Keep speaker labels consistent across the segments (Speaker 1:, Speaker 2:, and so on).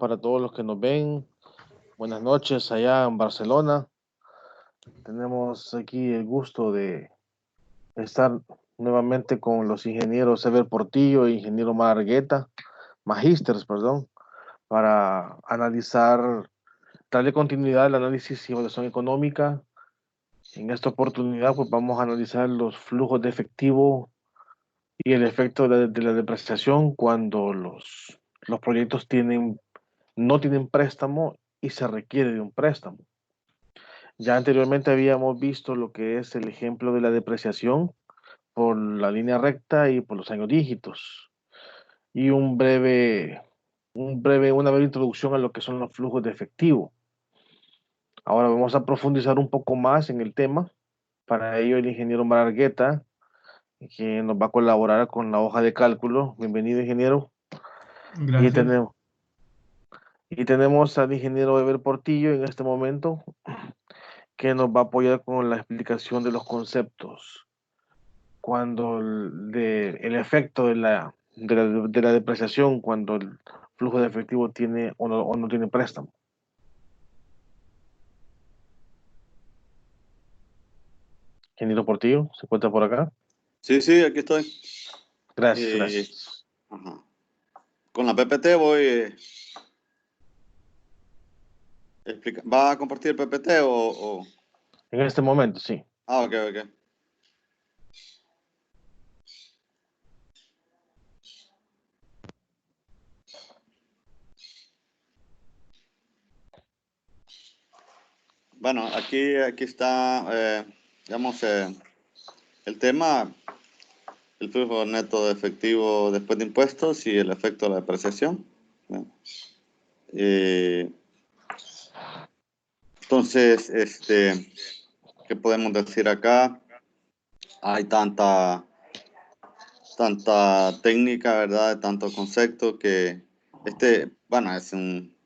Speaker 1: para todos los que nos ven. Buenas noches allá en Barcelona. Tenemos aquí el gusto de estar nuevamente con los ingenieros Ever Portillo e ingeniero Margueta, Magísteres, perdón, para analizar, darle continuidad al análisis y evaluación económica. En esta oportunidad, pues vamos a analizar los flujos de efectivo y el efecto de la depreciación cuando los proyectos no tienen préstamo y se requiere de un préstamo. Ya anteriormente habíamos visto lo que es el ejemplo de la depreciación por la línea recta y por los años dígitos. Y una breve introducción a lo que son los flujos de efectivo. Ahora vamos a profundizar un poco más en el tema. Para ello, el ingeniero Margueta, que nos va a colaborar con la hoja de cálculo. Bienvenido, ingeniero. Y
Speaker 2: Gracias.
Speaker 1: tenemos, y tenemos al ingeniero Ever Portillo en este momento, que nos va a apoyar con la explicación de los conceptos. Cuando el efecto de la depreciación, cuando el flujo de efectivo tiene o no tiene préstamo. Ingeniero Portillo, ¿se encuentra por acá?
Speaker 3: Sí, aquí estoy.
Speaker 1: Gracias, gracias.
Speaker 3: Ajá. Con la PPT voy ¿Va a compartir el PPT o...?
Speaker 1: En este momento, sí.
Speaker 3: Ok. Bueno, aquí está, digamos, el tema, el flujo neto de efectivo después de impuestos y el efecto de la depreciación. Entonces, ¿qué podemos decir acá? Hay tanta técnica, ¿verdad? De tanto concepto que bueno, es un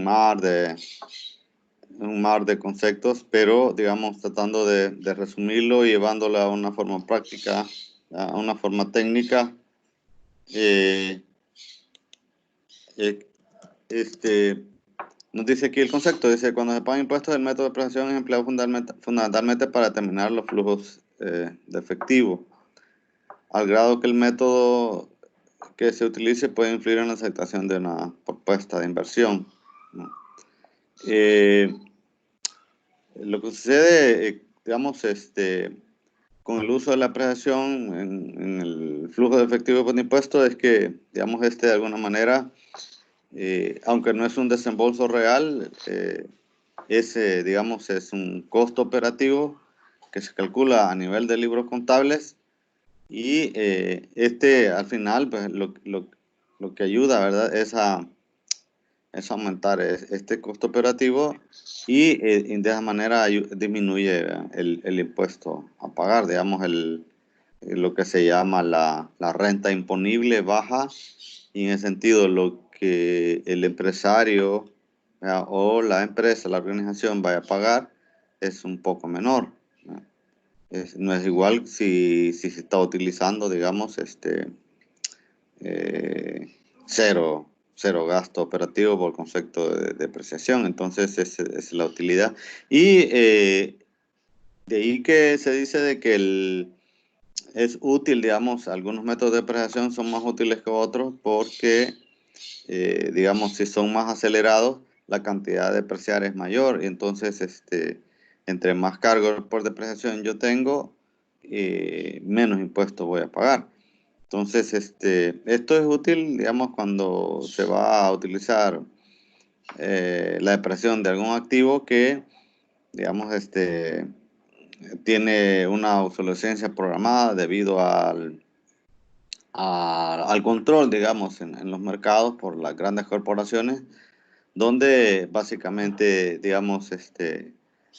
Speaker 3: mar de conceptos, pero digamos tratando de resumirlo y llevándolo a una forma práctica, a una forma técnica. Nos dice aquí el concepto, dice: cuando se pagan impuestos, el método de depreciación es empleado fundamentalmente para determinar los flujos de efectivo, al grado que el método que se utilice puede influir en la aceptación de una propuesta de inversión, ¿no? Lo que sucede, digamos, con el uso de la apreciación en el flujo de efectivo por impuesto es que, digamos, de alguna manera, aunque no es un desembolso real, digamos, es un costo operativo que se calcula a nivel de libros contables y al final, pues, lo que ayuda, ¿verdad?, es aumentar este costo operativo y de esa manera disminuye el impuesto a pagar, digamos, lo que se llama la renta imponible baja, y en ese sentido lo que el empresario o la empresa, la organización vaya a pagar es un poco menor, ¿no? No es igual si se está utilizando, digamos, cero gasto operativo por concepto de depreciación. Entonces es la utilidad. Y de ahí que se dice de que es útil, digamos, algunos métodos de depreciación son más útiles que otros porque, digamos, si son más acelerados, la cantidad de depreciar es mayor. Y entonces, entre más cargo por depreciación yo tengo, menos impuestos voy a pagar. Entonces, esto es útil, digamos, cuando se va a utilizar la depreciación de algún activo que, digamos, tiene una obsolescencia programada debido al control, digamos, en los mercados por las grandes corporaciones, donde básicamente, digamos,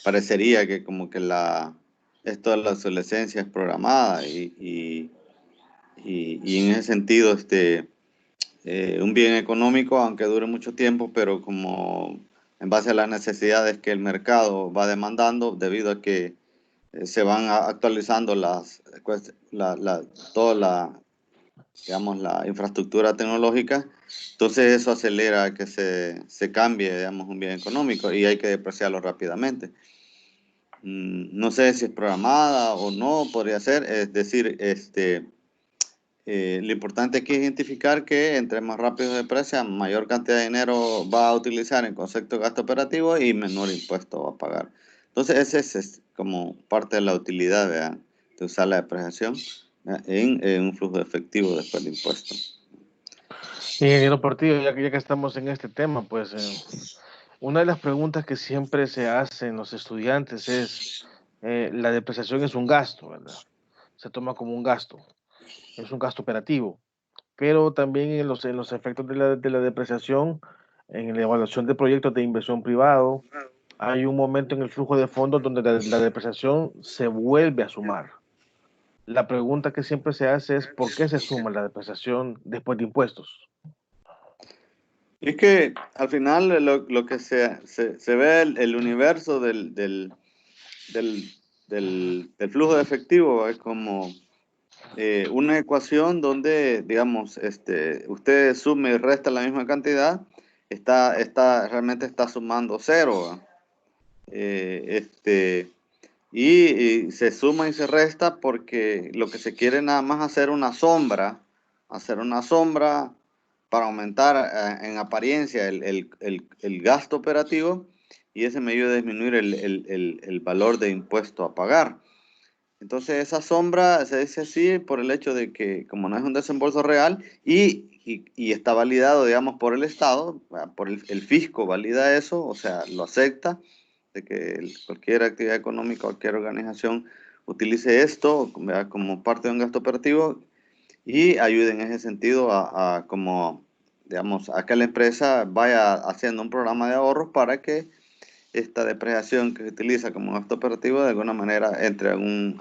Speaker 3: parecería que como que esto de la obsolescencia es programada y en ese sentido, un bien económico, aunque dure mucho tiempo, pero como en base a las necesidades que el mercado va demandando, debido a que se van actualizando toda digamos, la infraestructura tecnológica, entonces eso acelera que se cambie, digamos, un bien económico y hay que depreciarlo rápidamente. No sé si es programada o no, podría ser, es decir, lo importante aquí es identificar que entre más rápido se deprecia, mayor cantidad de dinero va a utilizar en concepto de gasto operativo y menor impuesto va a pagar. Entonces, ese es como parte de la utilidad, ¿verdad?, de usar la depreciación, ¿verdad?, en un flujo efectivo después de impuestos.
Speaker 1: Ingeniero Portillo, ya que estamos en este tema, pues una de las preguntas que siempre se hacen los estudiantes es, la depreciación es un gasto, ¿verdad? Se toma como un gasto, es un gasto operativo, pero también en los efectos de la depreciación, en la evaluación de proyectos de inversión privado, hay un momento en el flujo de fondos donde la depreciación se vuelve a sumar. La pregunta que siempre se hace es, ¿por qué se suma la depreciación después de impuestos?
Speaker 3: Y es que al final lo que se ve el universo del, del flujo de efectivo es como una ecuación donde, digamos, usted suma y resta la misma cantidad, realmente está sumando cero, ¿va? Y se suma y se resta porque lo que se quiere nada más hacer una sombra para aumentar en apariencia el gasto operativo y ese me ayuda a disminuir el valor de impuesto a pagar. Entonces esa sombra se dice así por el hecho de que como no es un desembolso real y está validado, digamos, por el Estado, por el fisco valida eso, o sea, lo acepta, de que cualquier actividad económica, cualquier organización utilice esto, ¿verdad?, como parte de un gasto operativo y ayude en ese sentido como, digamos, a que la empresa vaya haciendo un programa de ahorros para que esta depreciación que se utiliza como gasto operativo de alguna manera entre a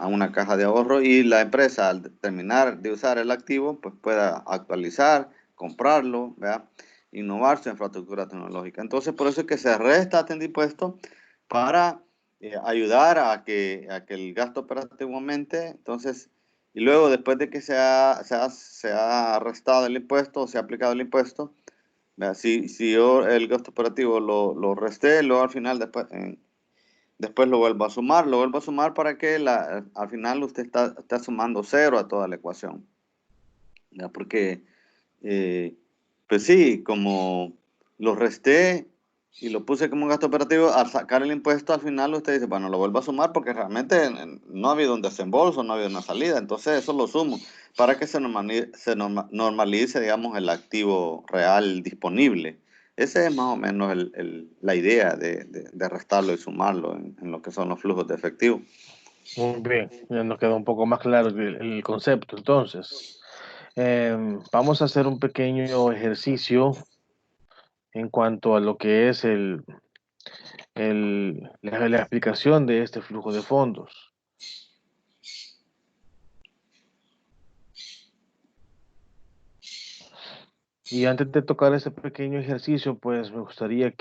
Speaker 3: una caja de ahorro y la empresa al terminar de usar el activo pues pueda actualizar, comprarlo, ¿verdad?, innovar su infraestructura tecnológica. Entonces por eso es que se resta este impuesto para ayudar a que el gasto operativo aumente. Entonces, y luego después de que se ha restado el impuesto o se ha aplicado el impuesto, vea, si yo el gasto operativo lo resté, luego al final después lo vuelvo a sumar para que al final usted está sumando cero a toda la ecuación. ¿Ya? Porque, eh, pues sí, como lo resté y lo puse como un gasto operativo, al sacar el impuesto al final usted dice, bueno, lo vuelvo a sumar porque realmente no ha habido un desembolso, no ha habido una salida, entonces eso lo sumo para que normalice, digamos, el activo real disponible. Esa es más o menos la idea de restarlo y sumarlo en lo que son los flujos de efectivo.
Speaker 1: Muy bien, ya nos queda un poco más claro el concepto. Entonces, vamos a hacer un pequeño ejercicio en cuanto a lo que es la explicación de este flujo de fondos. Y antes de tocar ese pequeño ejercicio, pues me gustaría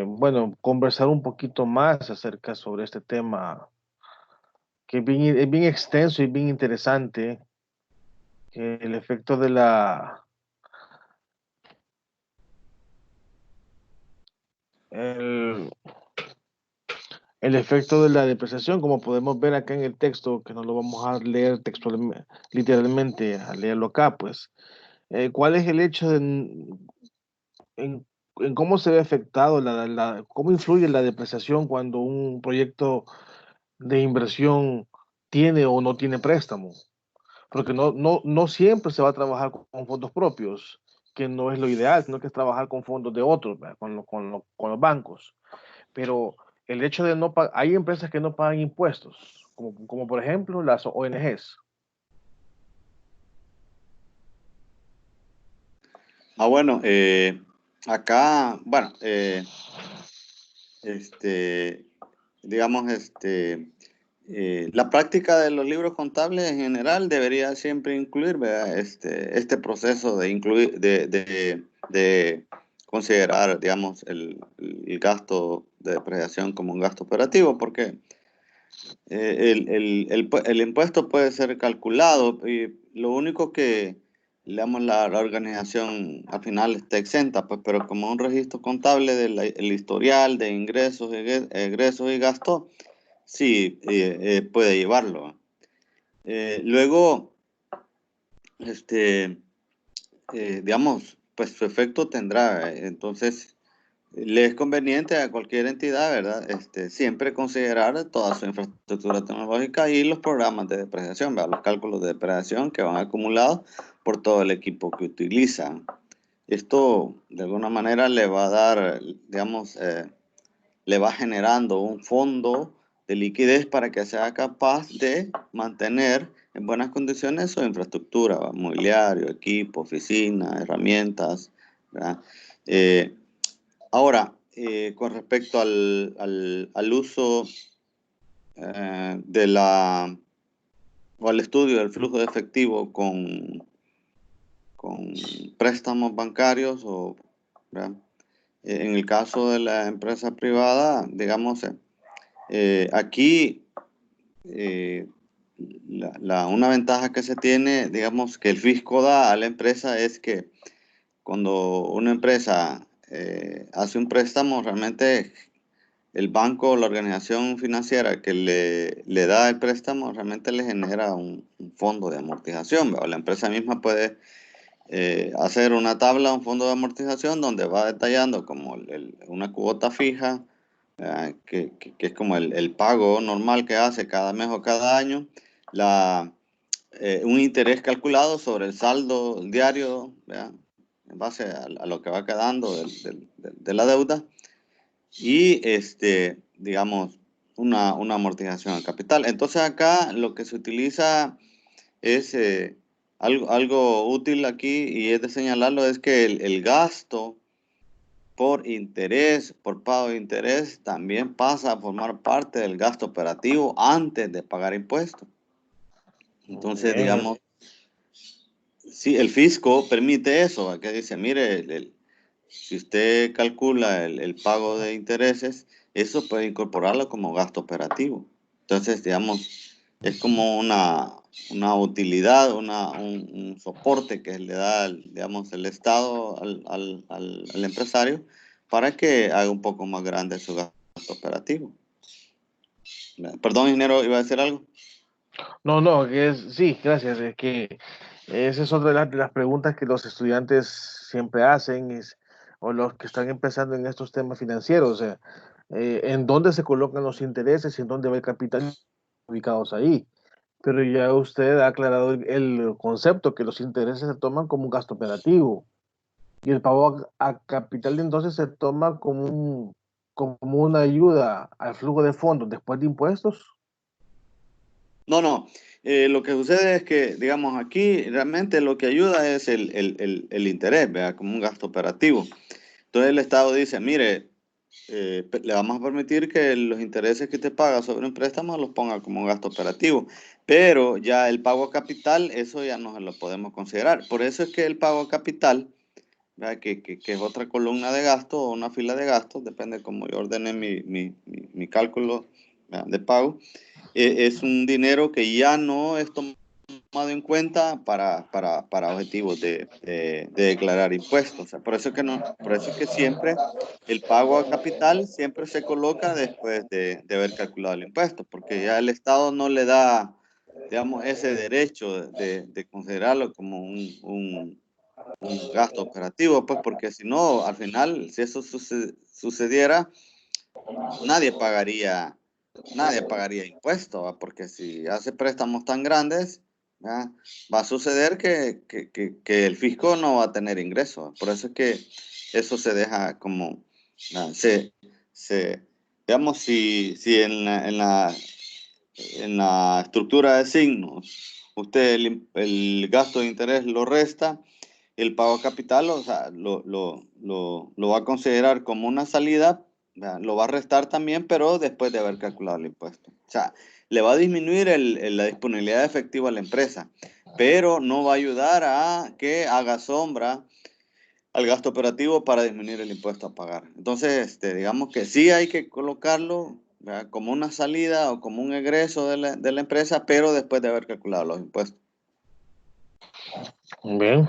Speaker 1: bueno, conversar un poquito más acerca sobre este tema, que es bien extenso y bien interesante, que el efecto el, el efecto de la depreciación, como podemos ver acá en el texto, que no lo vamos a leer textualmente, literalmente, a leerlo acá, pues, ¿cuál es el hecho en, en cómo se ve afectado, cómo influye la depreciación cuando un proyecto de inversión tiene o no tiene préstamo? Porque no siempre se va a trabajar con fondos propios, que no es lo ideal, sino que es trabajar con fondos de otros, ¿verdad?, con los bancos. Pero el hecho de no pagar, hay empresas que no pagan impuestos, como por ejemplo las ONGs.
Speaker 3: Bueno, acá, bueno, este, digamos, la práctica de los libros contables en general debería siempre incluir, ¿verdad?, este proceso de incluir, de considerar, digamos, el gasto de depreciación como un gasto operativo, porque el impuesto puede ser calculado y lo único que, digamos, la organización al final está exenta, pues, pero como un registro contable del historial de ingresos, egresos y gastos, sí, puede llevarlo. Luego, digamos, pues su efecto tendrá. Entonces, le es conveniente a cualquier entidad, ¿verdad? Siempre considerar toda su infraestructura tecnológica y los programas de depreciación, ¿verdad? Los cálculos de depreciación que van acumulados por todo el equipo que utilizan. Esto, de alguna manera, le va a dar, digamos, le va generando un fondo de liquidez para que sea capaz de mantener en buenas condiciones su infraestructura, ¿va? Mobiliario, equipo, oficina, herramientas, ¿verdad? Ahora, con respecto al uso o al estudio del flujo de efectivo con préstamos bancarios, ¿verdad? En el caso de la empresa privada, digamos, aquí una ventaja que se tiene, digamos, que el fisco da a la empresa es que cuando una empresa hace un préstamo, realmente el banco o la organización financiera que le da el préstamo realmente le genera un fondo de amortización, ¿verdad? La empresa misma puede hacer una tabla, un fondo de amortización donde va detallando como una cuota fija, que es como el pago normal que hace cada mes o cada año, un interés calculado sobre el saldo diario, ¿verdad? En base a lo que va quedando de la deuda y, digamos, una amortización al capital. Entonces acá lo que se utiliza es algo útil aquí y es de señalarlo, es que el gasto por interés, por pago de interés, también pasa a formar parte del gasto operativo antes de pagar impuestos.
Speaker 1: Muy
Speaker 3: Entonces,
Speaker 1: bien.
Speaker 3: digamos, sí, el fisco permite eso, ¿va? Que dice, mire, si usted calcula el pago de intereses, eso puede incorporarlo como gasto operativo. Entonces, digamos, es como una utilidad, un soporte que le da, digamos, el Estado al empresario para que haga un poco más grande su gasto operativo. Perdón, ingeniero, ¿iba a decir algo?
Speaker 1: No, no, sí, gracias. Es que esa es otra de las preguntas que los estudiantes siempre hacen, o los que están empezando en estos temas financieros, o sea, ¿en dónde se colocan los intereses y en dónde va el capital ubicados ahí? Pero ya usted ha aclarado el concepto, que los intereses se toman como un gasto operativo y el pago a capital entonces se toma como una ayuda al flujo de fondos después de impuestos.
Speaker 3: No, no. Lo que sucede es que, digamos, aquí realmente lo que ayuda es el interés, ¿verdad? Como un gasto operativo. Entonces el Estado dice, mire, le vamos a permitir que los intereses que usted paga sobre un préstamo los ponga como un gasto operativo, pero ya el pago a capital, eso ya no se lo podemos considerar. Por eso es que el pago a capital, ¿verdad? Que es otra columna de gasto o una fila de gastos, depende de cómo yo ordene mi cálculo, ¿verdad? De pago, es un dinero que ya no es tomado en cuenta para objetivos de declarar impuestos. O sea, por eso es que no, por eso es que siempre el pago a capital siempre se coloca después de haber calculado el impuesto, porque ya el Estado no le da, digamos, ese derecho de considerarlo como un gasto operativo, pues porque si no, al final, si eso sucediera, nadie pagaría impuestos, ¿va? Porque si hace préstamos tan grandes, ¿va? Va a suceder que el fisco no va a tener ingresos. Por eso es que eso se deja como, ¿va? Digamos, si en la estructura de signos usted el gasto de interés lo resta, el pago a capital, o sea, lo va a considerar como una salida, ¿verdad? Lo va a restar también, pero después de haber calculado el impuesto. O sea, le va a disminuir la disponibilidad de efectivo a la empresa, pero no va a ayudar a que haga sombra al gasto operativo para disminuir el impuesto a pagar. Entonces, digamos que sí hay que colocarlo, ¿verdad? Como una salida o como un egreso de la empresa, pero después de haber calculado los impuestos.
Speaker 1: Bien.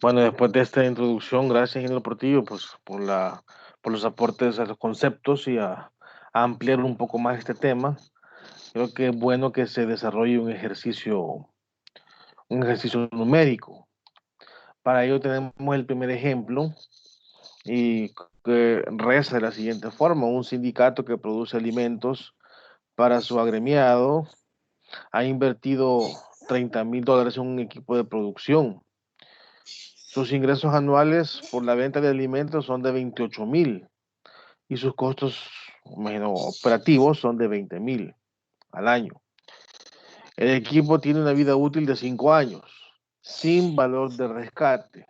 Speaker 1: Bueno, después de esta introducción, gracias, ingeniero Portillo, pues por los aportes a los conceptos y a ampliar un poco más este tema. Creo que es bueno que se desarrolle un ejercicio numérico. Para ello tenemos el primer ejemplo y que reza de la siguiente forma: un sindicato que produce alimentos para su agremiado ha invertido $30,000 en un equipo de producción. Sus ingresos anuales por la venta de alimentos son de 28,000 y sus costos, imagino, operativos son de 20,000 al año. El equipo tiene una vida útil de 5 años, sin valor de rescate.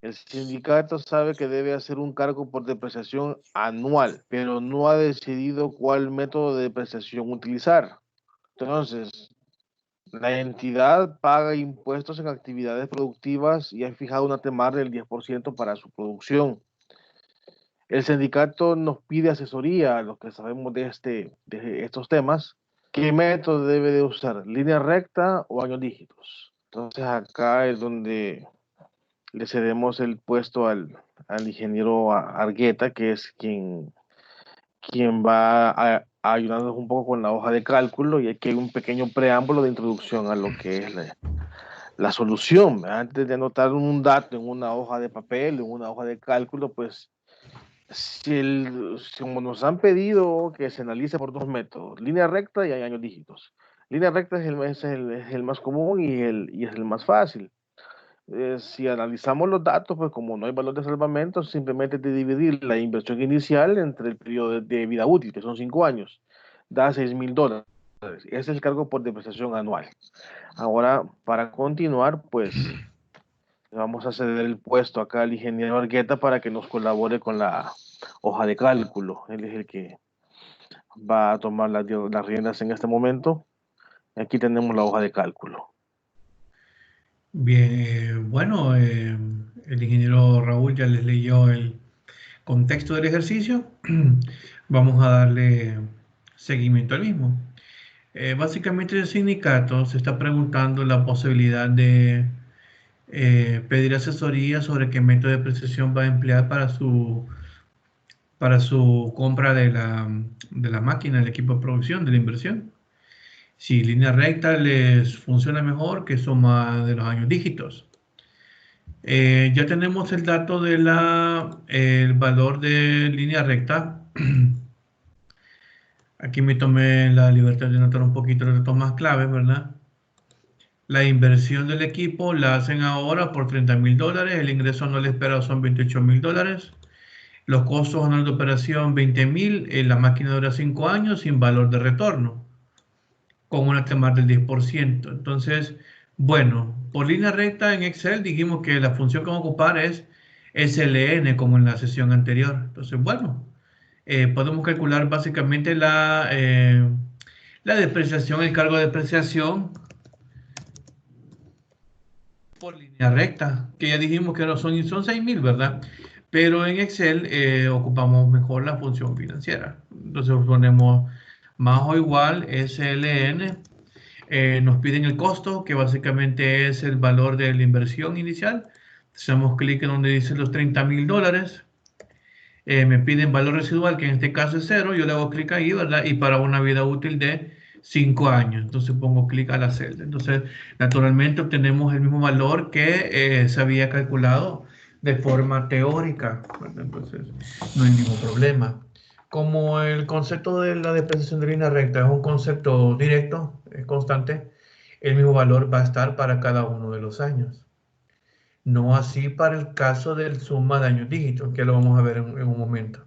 Speaker 1: El sindicato sabe que debe hacer un cargo por depreciación anual, pero no ha decidido cuál método de depreciación utilizar. Entonces, la entidad paga impuestos en actividades productivas y ha fijado una temar del 10% para su producción. El sindicato nos pide asesoría a los que sabemos de estos temas. ¿Qué método debe de usar? ¿Línea recta o años dígitos? Entonces acá es donde le cedemos el puesto al ingeniero Argueta, que es quien va a ayudarnos un poco con la hoja de cálculo, y aquí hay un pequeño preámbulo de introducción a lo que es la solución. Antes de anotar un dato en una hoja de papel, en una hoja de cálculo, pues como nos han pedido que se analice por dos métodos, línea recta y hay años dígitos. Línea recta es el más común y es el más fácil. Si analizamos los datos, pues como no hay valor de salvamento, simplemente de dividir la inversión inicial entre el periodo de vida útil, que son 5 años, da $6,000. Ese es el cargo por depreciación anual. Ahora, para continuar, pues vamos a ceder el puesto acá al ingeniero Argueta para que nos colabore con la hoja de cálculo. Él es el que va a tomar las riendas en este momento. Aquí tenemos la hoja de cálculo.
Speaker 2: Bien, bueno, el ingeniero Raúl ya les leyó el contexto del ejercicio. Vamos a darle seguimiento al mismo. Básicamente el sindicato se está preguntando la posibilidad de pedir asesoría sobre qué método de depreciación va a emplear para su compra de la máquina, el equipo de producción, de la inversión. Si línea recta les funciona mejor que suma de los años dígitos. Ya tenemos el dato de el valor de línea recta. Aquí me tomé la libertad de anotar un poquito los datos más claves, ¿verdad? La inversión del equipo la hacen ahora por $30,000. El ingreso anual esperado son $28,000. Los costos anuales de operación 20,000. La máquina dura 5 años sin valor de retorno, con una temar del 10%. Entonces, bueno, por línea recta en Excel dijimos que la función que vamos a ocupar es SLN, como en la sesión anterior. Entonces, bueno, podemos calcular básicamente la depreciación, el cargo de depreciación por línea recta, que ya dijimos que no son 6,000, ¿verdad? Pero en Excel ocupamos mejor la función financiera. Entonces ponemos más o igual SLN. Nos piden el costo, que básicamente es el valor de la inversión inicial. Hacemos clic en donde dice los $30,000. Me piden valor residual, que en este caso es 0. Yo le hago clic ahí, ¿verdad? Y para una vida útil de 5 años. Entonces pongo clic a la celda. Entonces, naturalmente obtenemos el mismo valor que se había calculado de forma teórica, ¿verdad? Entonces, no hay ningún problema. Como el concepto de la depreciación de línea recta es un concepto directo, es constante, el mismo valor va a estar para cada uno de los años. No así para el caso del suma de años dígitos, que lo vamos a ver en un momento.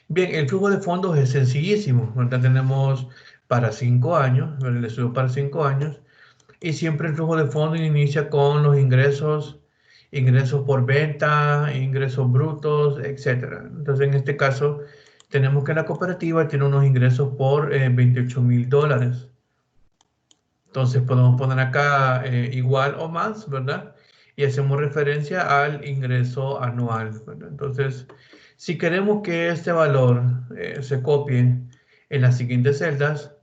Speaker 2: Bien, el flujo de fondos es sencillísimo. Ahorita tenemos para 5 años, el estudio para 5 años, y siempre el flujo de fondos inicia con los ingresos por venta, ingresos brutos, etc. Entonces, en este caso, tenemos que la cooperativa tiene unos ingresos por $28,000. Entonces, podemos poner acá igual o más, ¿verdad? Y hacemos referencia al ingreso anual, ¿verdad? Entonces, Si queremos que este valor se copie en las siguientes celdas,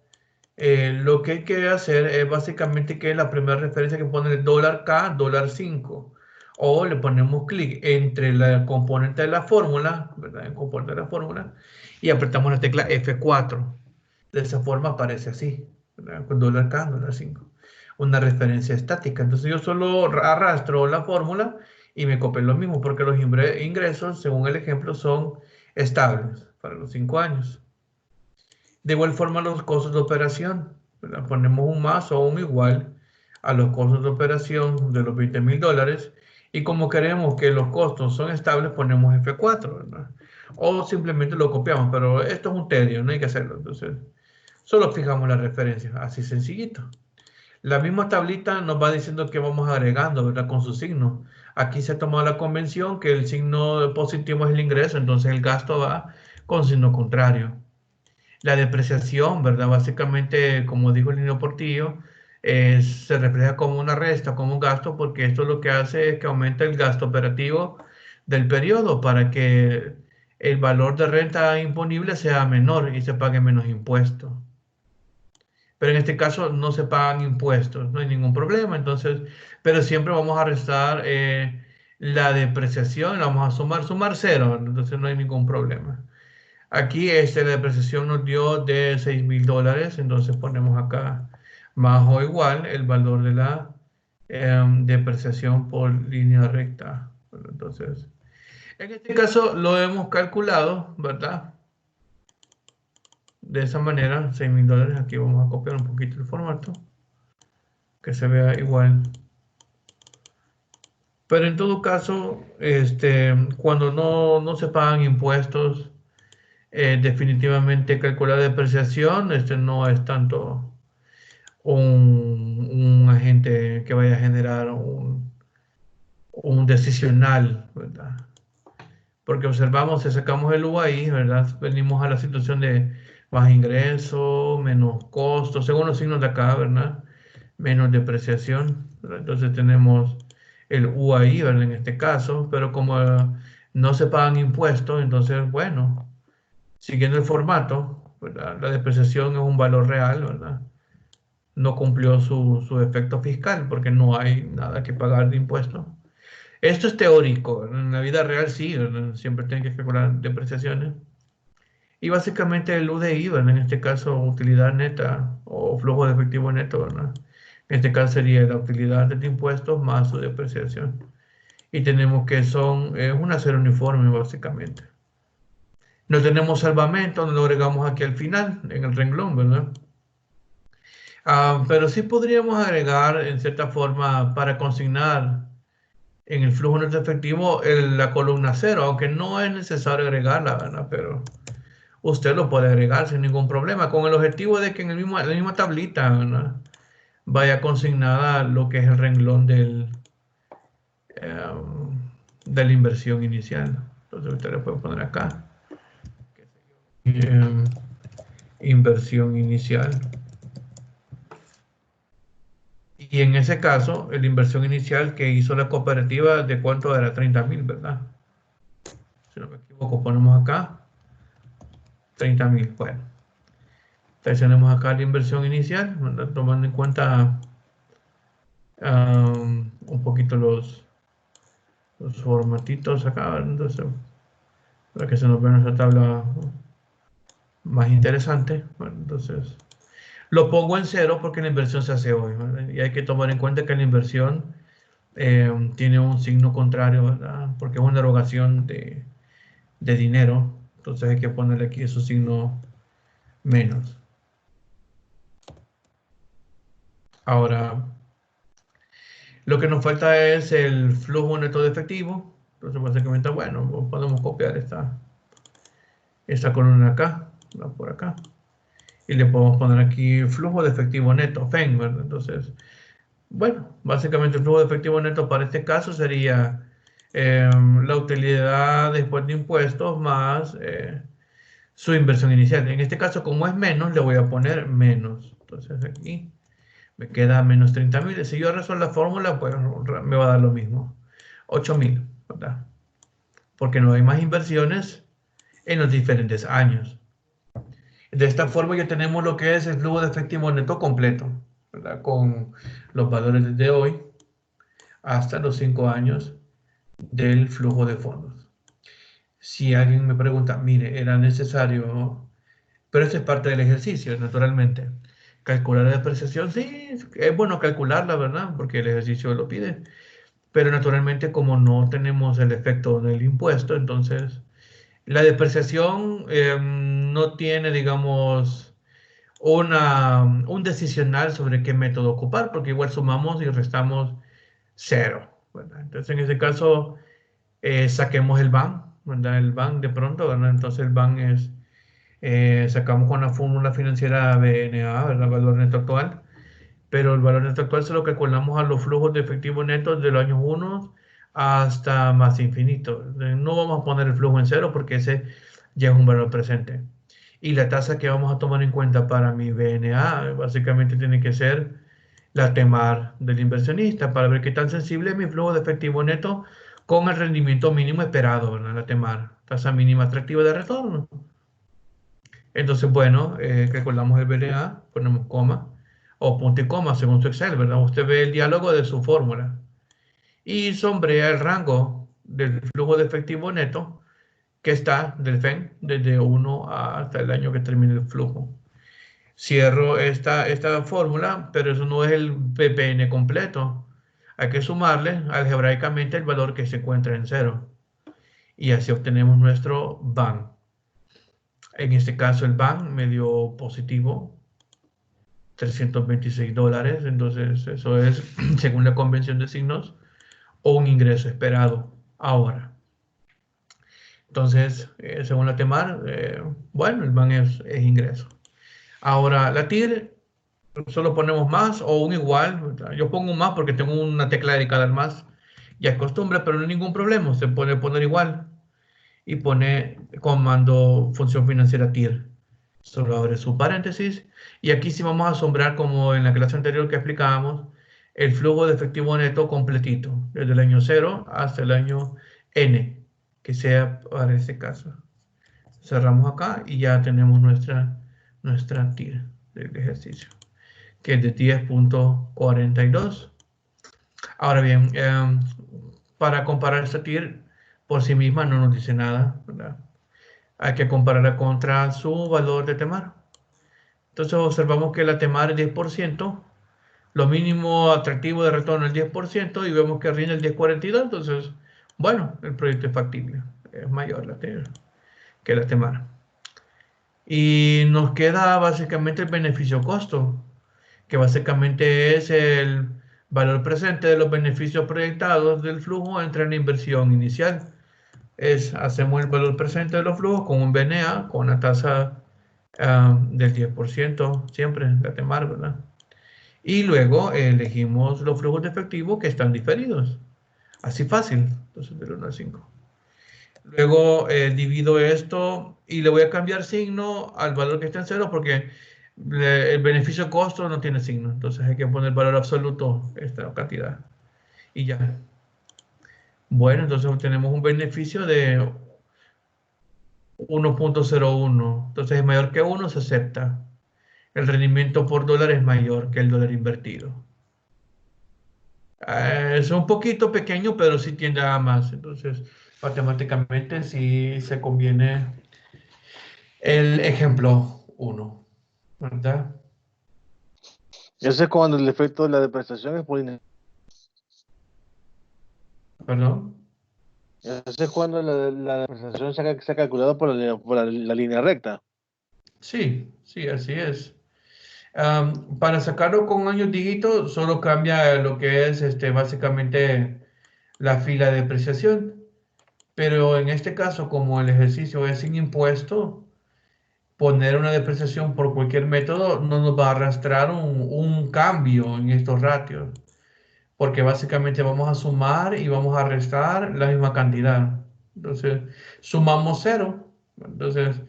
Speaker 2: lo que hay que hacer es básicamente que la primera referencia que pone el $K, $5, o le ponemos clic entre la componente de la fórmula, ¿verdad? El componente de la fórmula, y apretamos la tecla F4. De esa forma aparece así, ¿verdad? Con $K, $5. Una referencia estática. Entonces yo solo arrastro la fórmula y me copio lo mismo, porque los ingresos, según el ejemplo, son estables para los 5 años. De igual forma los costos de operación, ¿verdad? Ponemos un más o un igual a los costos de operación de los $20,000, y como queremos que los costos son estables, ponemos F4, ¿verdad? O simplemente lo copiamos, pero esto es un tedio, no hay que hacerlo. Entonces solo fijamos la referencia, así sencillito. La misma tablita nos va diciendo que vamos agregando, ¿verdad? Con su signo. Aquí se ha tomado la convención que el signo positivo es el ingreso, entonces el gasto va con signo contrario. La depreciación, ¿verdad? Básicamente, como dijo el niño Portillo, se refleja como una resta, como un gasto, porque esto lo que hace es que aumenta el gasto operativo del periodo para que el valor de renta imponible sea menor y se pague menos impuestos. Pero en este caso no se pagan impuestos, no hay ningún problema. Entonces, pero siempre vamos a restar la depreciación, la vamos a sumar cero, entonces no hay ningún problema. Aquí la depreciación nos dio de $6,000, entonces ponemos acá más o igual el valor de la depreciación por línea recta. Bueno, entonces, en este caso lo hemos calculado, ¿verdad? De esa manera, $6,000. Aquí vamos a copiar un poquito el formato, que se vea igual. Pero en todo caso, cuando no se pagan impuestos, definitivamente calcular depreciación, no es tanto un agente que vaya a generar un decisional, ¿verdad? Porque observamos, si sacamos el UAI, ¿verdad? Venimos a la situación de más ingreso, menos costos, según los signos de acá, ¿verdad? Menos depreciación, ¿verdad? Entonces tenemos el UAI, ¿verdad? En este caso, pero como no se pagan impuestos, entonces, bueno, siguiendo el formato, ¿verdad? La depreciación es un valor real, ¿verdad? No cumplió su efecto fiscal porque no hay nada que pagar de impuestos. Esto es teórico, ¿verdad? En la vida real sí, ¿verdad? Siempre tienen que calcular depreciaciones. Y básicamente el UDI, ¿verdad? En este caso utilidad neta o flujo de efectivo neto, ¿verdad? En este caso sería la utilidad de impuestos más su depreciación. Y tenemos que es una serie uniforme básicamente. No tenemos salvamento, no lo agregamos aquí al final, en el renglón, ¿verdad? Pero sí podríamos agregar, en cierta forma, para consignar en el flujo neto efectivo la columna 0, aunque no es necesario agregarla, ¿verdad? Pero usted lo puede agregar sin ningún problema, con el objetivo de que en la misma tablita, ¿verdad? Vaya consignada lo que es el renglón de la inversión inicial. Entonces usted le puede poner acá. Inversión inicial. Y en ese caso, la inversión inicial que hizo la cooperativa, ¿de cuánto era? 30,000, ¿verdad? Si no me equivoco, ponemos acá 30,000. Bueno, entonces tenemos acá la inversión inicial, ¿verdad? Tomando en cuenta un poquito los formatitos acá, ¿verdad? Entonces, para que se nos vea nuestra tabla más interesante. Bueno, entonces lo pongo en 0 porque la inversión se hace hoy, ¿verdad? Y hay que tomar en cuenta que la inversión tiene un signo contrario, ¿verdad? Porque es una erogación de dinero. Entonces hay que ponerle aquí su signo menos. Ahora, lo que nos falta es el flujo neto de efectivo. Entonces básicamente, bueno, podemos copiar esta columna acá, por acá. Y le podemos poner aquí flujo de efectivo neto, FEN, ¿verdad? Entonces, bueno, básicamente el flujo de efectivo neto para este caso sería la utilidad después de impuestos más su inversión inicial. En este caso, como es menos, le voy a poner menos. Entonces aquí me queda menos 30,000. Si yo resuelvo la fórmula, pues me va a dar lo mismo. 8,000, ¿verdad? Porque no hay más inversiones en los diferentes años. De esta forma ya tenemos lo que es el flujo de efectivo neto completo, ¿verdad? Con los valores desde hoy hasta los 5 años del flujo de fondos. Si alguien me pregunta, mire, era necesario, pero esto es parte del ejercicio, naturalmente. Calcular la depreciación, sí, es bueno calcularla, ¿verdad? Porque el ejercicio lo pide. Pero naturalmente, como no tenemos el efecto del impuesto, entonces la depreciación no tiene, digamos, un decisional sobre qué método ocupar, porque igual sumamos y restamos cero, ¿verdad? Entonces, en ese caso, saquemos el BAN, ¿verdad? El BAN de pronto, ¿verdad? Entonces, el BAN es, sacamos con la fórmula financiera BNA, ¿verdad? Valor neto actual, pero el valor neto actual se lo calculamos a los flujos de efectivo netos de los años 1 hasta más infinito. No vamos a poner el flujo en cero porque ese ya es un valor presente. Y la tasa que vamos a tomar en cuenta para mi BNA básicamente tiene que ser la TEMAR del inversionista para ver qué tan sensible es mi flujo de efectivo neto con el rendimiento mínimo esperado, ¿verdad? La TEMAR, tasa mínima atractiva de retorno. Entonces, bueno, calculamos el BNA, ponemos coma o punto y coma según su Excel, ¿verdad? Usted ve el diálogo de su fórmula y sombrea el rango del flujo de efectivo neto que está del FEN desde 1 hasta el año que termine el flujo. Cierro esta fórmula, pero eso no es el PPN completo. Hay que sumarle algebraicamente el valor que se encuentra en cero. Y así obtenemos nuestro BAN. En este caso el BAN me dio positivo $326. Entonces eso es, según la convención de signos, un ingreso esperado ahora. Entonces, según la TEMAR, bueno, el BAN es ingreso. Ahora, la TIR, solo ponemos más o un igual. Yo pongo un más porque tengo una tecla dedicada al más. Ya es costumbre, pero no hay ningún problema. Se puede poner igual y pone comando función financiera TIR. Solo abre su paréntesis. Y aquí sí vamos a asombrar, como en la clase anterior que explicábamos, el flujo de efectivo neto completito, desde el año 0 hasta el año N, que sea para este caso. Cerramos acá y ya tenemos nuestra TIR del ejercicio, que es de 10.42. Ahora bien, para comparar esta TIR por sí misma no nos dice nada, ¿verdad? Hay que compararla contra su valor de TEMAR. Entonces observamos que la TEMAR es 10%, lo mínimo atractivo de retorno es 10% y vemos que rinde el 10.42. Entonces, bueno, el proyecto es factible, es mayor que la TEMAR. Y nos queda básicamente el beneficio costo, que básicamente es el valor presente de los beneficios proyectados del flujo entre la inversión inicial. Hacemos el valor presente de los flujos con un BNA, con una tasa del 10%, siempre, la TEMAR, ¿verdad? Y luego elegimos los flujos de efectivo que están diferidos. Así fácil, entonces del 1 al 5. Luego divido esto y le voy a cambiar signo al valor que está en cero porque el beneficio costo no tiene signo. Entonces hay que poner valor absoluto esta cantidad. Y ya. Bueno, entonces obtenemos un beneficio de 1.01. Entonces es mayor que 1, se acepta. El rendimiento por dólar es mayor que el dólar invertido. Es un poquito pequeño, pero sí tiende a más. Entonces, matemáticamente sí se conviene el ejemplo 1, ¿verdad?
Speaker 1: Ese es cuando el efecto de la depreciación es por
Speaker 2: ¿Perdón?
Speaker 1: ese es cuando la depreciación se ha calculado por la línea recta.
Speaker 2: Sí, sí, así es. Para sacarlo con años dígitos, solo cambia lo que es básicamente la fila de depreciación. Pero en este caso, como el ejercicio es sin impuesto, poner una depreciación por cualquier método no nos va a arrastrar un cambio en estos ratios, porque básicamente vamos a sumar y vamos a restar la misma cantidad. Entonces, sumamos cero. Entonces,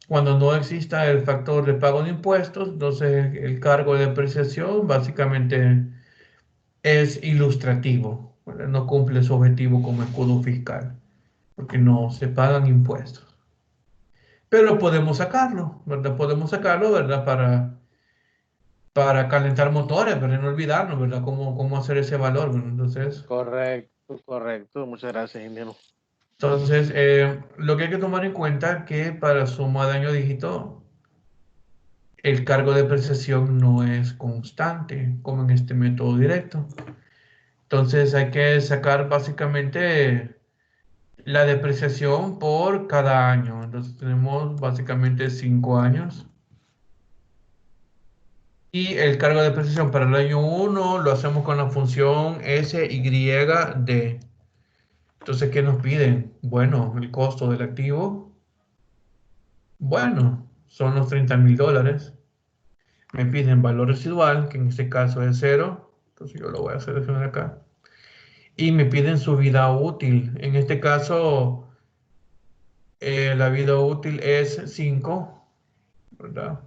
Speaker 2: cuando no exista el factor de pago de impuestos, entonces el cargo de depreciación básicamente es ilustrativo, ¿verdad? No cumple su objetivo como escudo fiscal, porque no se pagan impuestos. Pero podemos sacarlo, ¿verdad? Podemos sacarlo, ¿verdad? Para calentar motores, ¿verdad? No olvidarnos, ¿verdad? Cómo hacer ese valor, ¿verdad?
Speaker 1: Correcto, correcto. Muchas gracias, ingeniero.
Speaker 2: Entonces, lo que hay que tomar en cuenta es que para suma de año dígito, el cargo de depreciación no es constante, como en este método directo. Entonces, hay que sacar básicamente la depreciación por cada año. Entonces, tenemos básicamente 5 años. Y el cargo de depreciación para el año 1 lo hacemos con la función SYD. Entonces, ¿qué nos piden? Bueno, el costo del activo. Bueno, son los $30,000. Me piden valor residual, que en este caso es 0. Entonces, yo lo voy a seleccionar acá. Y me piden su vida útil. En este caso, la vida útil es 5, ¿verdad?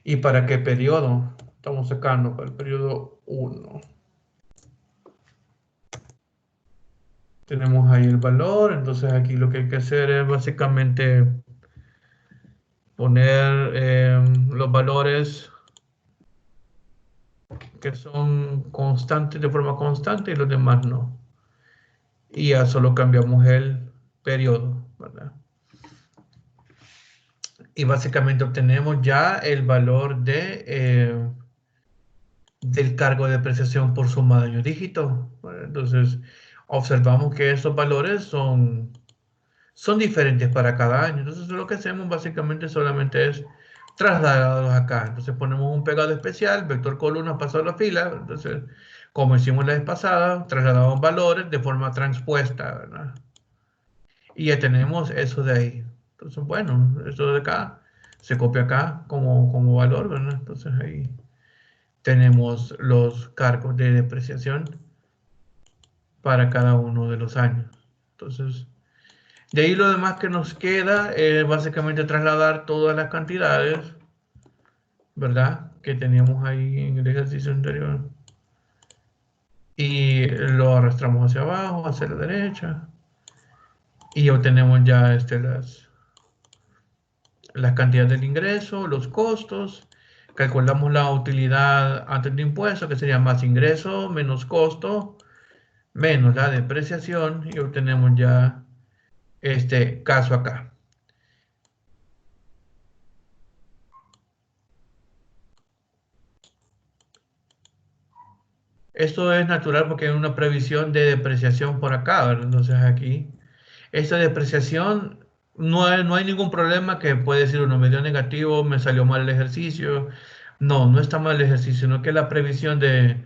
Speaker 2: ¿Y para qué periodo? Estamos sacando para el periodo 1. Tenemos ahí el valor, entonces aquí lo que hay que hacer es básicamente poner los valores que son constantes de forma constante y los demás no. Y ya solo cambiamos el periodo, ¿verdad? Y básicamente obtenemos ya el valor del cargo de depreciación por suma de año dígito, ¿vale? Entonces, observamos que estos valores son diferentes para cada año. Entonces, lo que hacemos básicamente solamente es trasladarlos acá. Entonces, ponemos un pegado especial, vector columna pasado a la fila. Entonces, como hicimos la vez pasada, trasladamos valores de forma transpuesta, ¿verdad? Y ya tenemos eso de ahí. Entonces, bueno, eso de acá se copia acá como valor, ¿verdad? Entonces, ahí tenemos los cargos de depreciación para cada uno de los años. Entonces, de ahí lo demás que nos queda es básicamente trasladar todas las cantidades, ¿verdad? Que teníamos ahí en el ejercicio anterior. Y lo arrastramos hacia abajo, hacia la derecha. Y obtenemos ya las cantidades del ingreso, los costos. Calculamos la utilidad antes de impuesto, que sería más ingreso menos costo, menos la depreciación. Y obtenemos ya este caso acá. Esto es natural porque hay una previsión de depreciación por acá, ¿verdad? Entonces aquí, esta depreciación, no hay ningún problema que puede decir uno, me dio negativo, me salió mal el ejercicio. No, no está mal el ejercicio, sino que la previsión de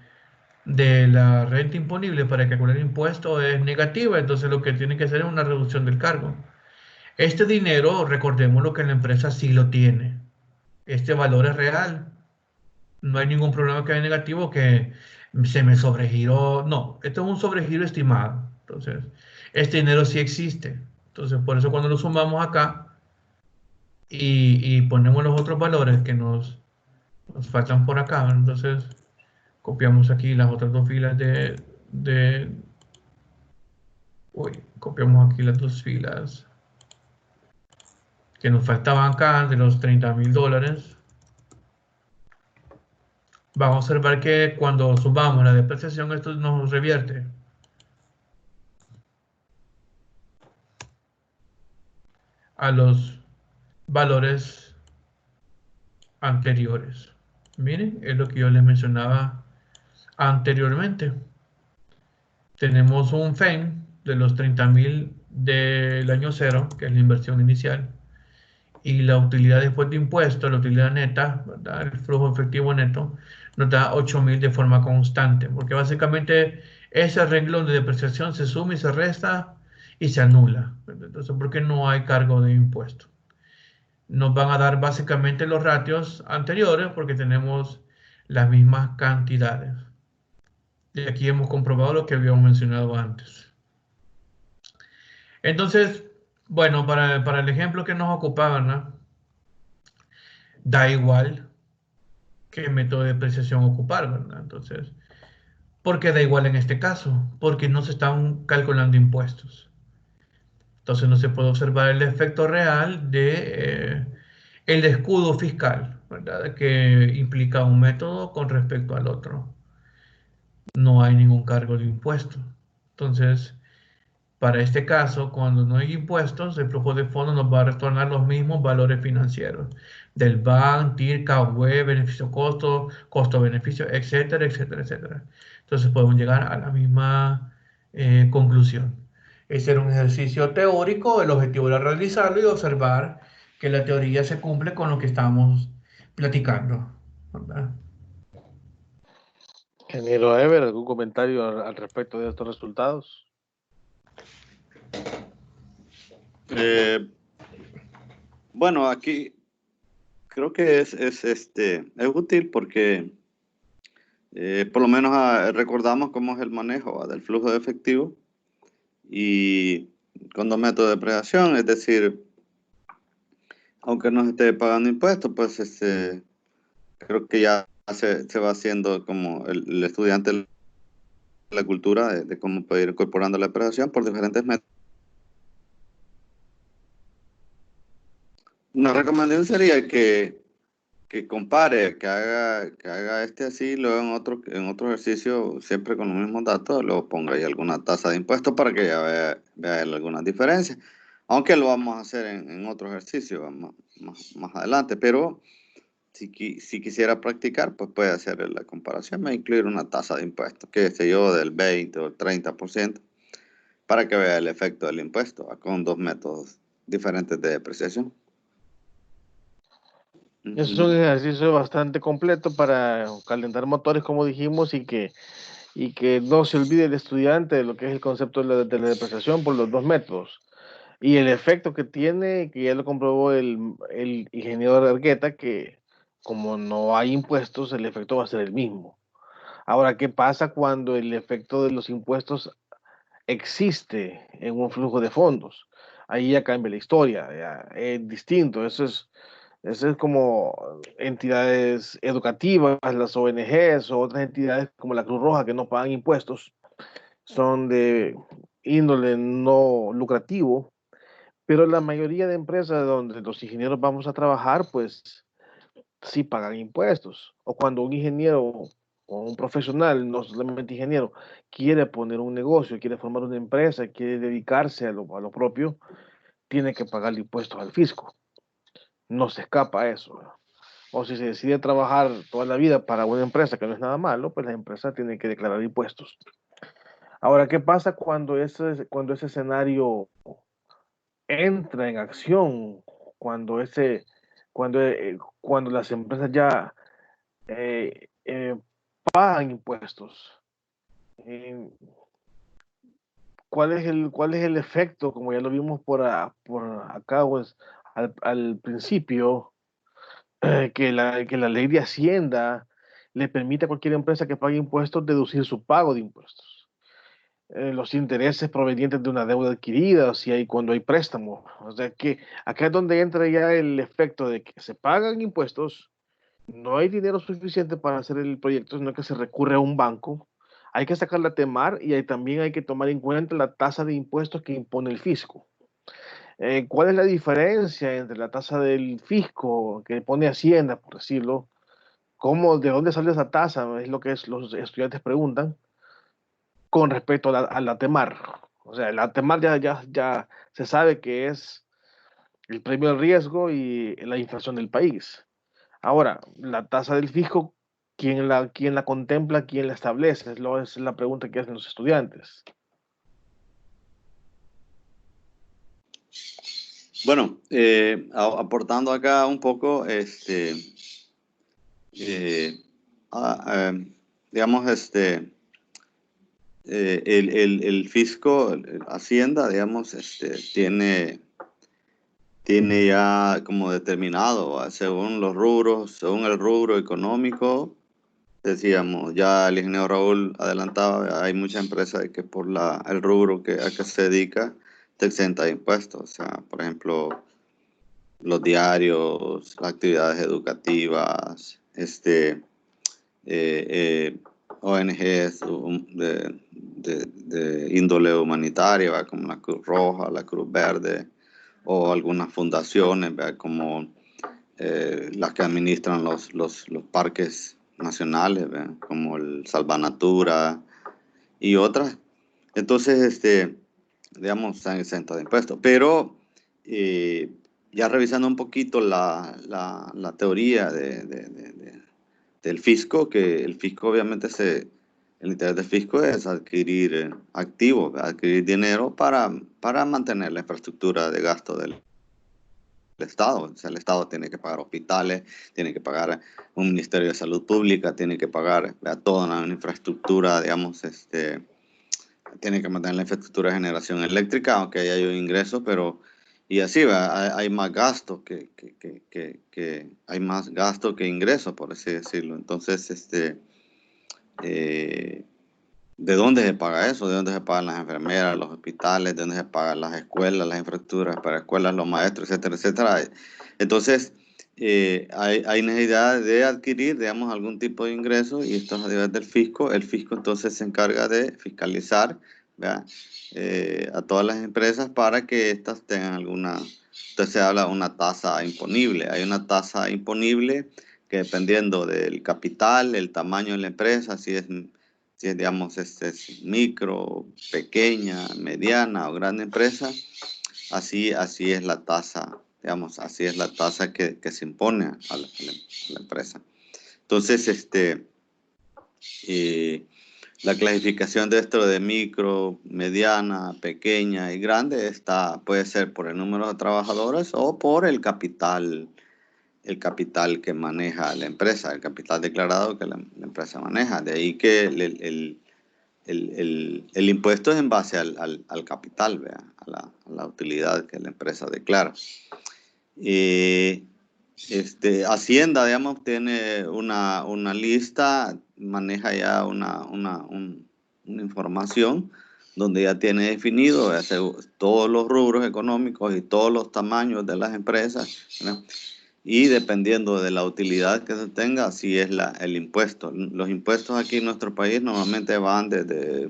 Speaker 2: la renta imponible para calcular el impuesto es negativa, entonces lo que tiene que hacer es una reducción del cargo. Este dinero, recordemos lo que la empresa sí lo tiene. Este valor es real. No hay ningún problema que haya negativo que se me sobregiró. No, esto es un sobregiro estimado. Entonces, este dinero sí existe. Entonces, por eso cuando lo sumamos acá y ponemos los otros valores que nos faltan por acá, entonces copiamos aquí las otras dos filas copiamos aquí las dos filas que nos faltaban acá de los $30,000. Vamos a observar que cuando sumamos la depreciación, esto nos revierte a los valores anteriores. Miren, es lo que yo les mencionaba anteriormente. Tenemos un FEN de los 30,000 del año 0, que es la inversión inicial, y la utilidad después de impuestos, la utilidad neta, ¿verdad? El flujo efectivo neto, nos da 8,000 de forma constante, porque básicamente ese renglón de depreciación se suma y se resta y se anula, ¿verdad? Entonces, ¿por qué no hay cargo de impuesto? Nos van a dar básicamente los ratios anteriores porque tenemos las mismas cantidades. Y aquí hemos comprobado lo que habíamos mencionado antes. Entonces, bueno, para el ejemplo que nos ocupaba, ¿no? Da igual qué método de depreciación ocupar, ¿verdad? Entonces, ¿por qué da igual en este caso? Porque no se están calculando impuestos. Entonces no se puede observar el efecto real de el escudo fiscal, ¿verdad? Que implica un método con respecto al otro. No hay ningún cargo de impuesto. Entonces, para este caso, cuando no hay impuestos, el flujo de fondos nos va a retornar los mismos valores financieros del BAN, TIR, KW, beneficio-costo, costo-beneficio, etcétera, etcétera, etcétera. Entonces podemos llegar a la misma conclusión. Ese era un ejercicio teórico, el objetivo era realizarlo y observar que la teoría se cumple con lo que estamos platicando, ¿verdad?
Speaker 1: Ingeniero Ever, ¿algún comentario al respecto de estos resultados?
Speaker 3: Bueno, aquí creo que es útil porque por lo menos recordamos cómo es el manejo del flujo de efectivo y con dos métodos de depreciación, es decir, aunque no se esté pagando impuestos, pues creo que ya se va haciendo como el estudiante la cultura de cómo puede ir incorporando la depreciación por diferentes métodos. Una recomendación sería que compare, que haga así, luego en otro ejercicio, siempre con los mismos datos, luego ponga ahí alguna tasa de impuestos para que ya vea algunas diferencias. Aunque lo vamos a hacer en otro ejercicio más adelante, pero si quisiera practicar, pues puede hacer la comparación, va a incluir una tasa de impuestos, que sé yo, del 20 o el 30%, para que vea el efecto del impuesto, con dos métodos diferentes de depreciación.
Speaker 1: Es un ejercicio bastante completo para calentar motores, como dijimos, y que no se olvide el estudiante de lo que es el concepto de la depreciación por los dos métodos. Y el efecto que tiene, que ya lo comprobó el ingeniero Argueta, que como no hay impuestos, el efecto va a ser el mismo. Ahora, ¿qué pasa cuando el efecto de los impuestos existe en un flujo de fondos? Ahí ya cambia la historia, ya es distinto. Eso es como entidades educativas, las ONGs o otras entidades como la Cruz Roja que no pagan impuestos, son de índole no lucrativo, pero la mayoría de empresas donde los ingenieros vamos a trabajar, pues sí pagan impuestos. O cuando un ingeniero o un profesional, no solamente ingeniero, quiere poner un negocio, quiere formar una empresa, quiere dedicarse a lo propio, tiene que pagar impuestos al fisco. No se escapa a eso, ¿verdad? O si se decide trabajar toda la vida para una empresa, que no es nada malo, pues la empresa tiene que declarar impuestos. Ahora, ¿qué pasa cuando ese escenario entra en acción? Cuando las empresas ya pagan impuestos. Eh, ¿Cuál es el efecto? Como ya lo vimos por acá, pues, al principio, que la ley de Hacienda le permite a cualquier empresa que pague impuestos deducir su pago de impuestos. Los intereses provenientes de una deuda adquirida, si hay, cuando hay préstamo. O sea que acá es donde entra ya el efecto de que se pagan impuestos, no hay dinero suficiente para hacer el proyecto, sino que se recurre a un banco. Hay que sacarla a temar y ahí también hay que tomar en cuenta la tasa de impuestos que impone el fisco. ¿Cuál es la diferencia entre la tasa del fisco que pone Hacienda, por decirlo? ¿De dónde sale esa tasa? Es lo que los estudiantes preguntan con respecto a la TEMAR. O sea, la TEMAR ya se sabe que es el premio al riesgo y la inflación del país. Ahora, la tasa del fisco, quién la contempla, quién la establece? Es la pregunta que hacen los estudiantes.
Speaker 3: Bueno, aportando acá un poco, digamos, el fisco, Hacienda, digamos, tiene ya como determinado, según los rubros, según el rubro económico, decíamos, ya el ingeniero Raúl adelantaba, hay muchas empresas que por el rubro a que se dedica, te exenta de impuestos. O sea, por ejemplo, los diarios, las actividades educativas, ONGs de índole humanitaria, ¿verdad? Como la Cruz Roja, la Cruz Verde, o algunas fundaciones, ¿verdad? Como las que administran los parques nacionales, ¿verdad? Como el Salvanatura y otras. Entonces, digamos, están exentos de impuestos. Pero ya revisando un poquito la teoría del fisco, que el fisco obviamente el interés del fisco es adquirir activos, adquirir dinero para mantener la infraestructura de gasto del Estado. O sea, el Estado tiene que pagar hospitales, tiene que pagar un Ministerio de Salud Pública, tiene que pagar toda una infraestructura, digamos, tiene que mantener la infraestructura de generación eléctrica, aunque haya un ingreso, pero y así va, hay más gastos hay más gasto que ingresos, por así decirlo. Entonces, ¿de dónde se paga eso? ¿De dónde se pagan las enfermeras, los hospitales? ¿De dónde se pagan las escuelas, las infraestructuras para escuelas, los maestros, etcétera, etcétera? Entonces, hay necesidad de adquirir, digamos, algún tipo de ingreso y esto es a nivel del fisco. El fisco entonces se encarga de fiscalizar, ¿verdad? A todas las empresas para que éstas tengan alguna, entonces se habla de una tasa imponible. Hay una tasa imponible que dependiendo del capital, el tamaño de la empresa, si es digamos, es micro, pequeña, mediana o grande empresa, así es la tasa, digamos, así es la tasa que se impone a la empresa. Entonces, la clasificación de esto de micro, mediana, pequeña y grande puede ser por el número de trabajadores o por el capital que maneja la empresa, el capital declarado que la empresa maneja. De ahí que el impuesto es en base al capital, ¿vea? A la utilidad que la empresa declara. Hacienda, digamos, tiene una lista, maneja ya una información donde ya tiene definido todos los rubros económicos y todos los tamaños de las empresas, ¿no? Y dependiendo de la utilidad que se tenga, así es el impuesto. Los impuestos aquí en nuestro país normalmente van desde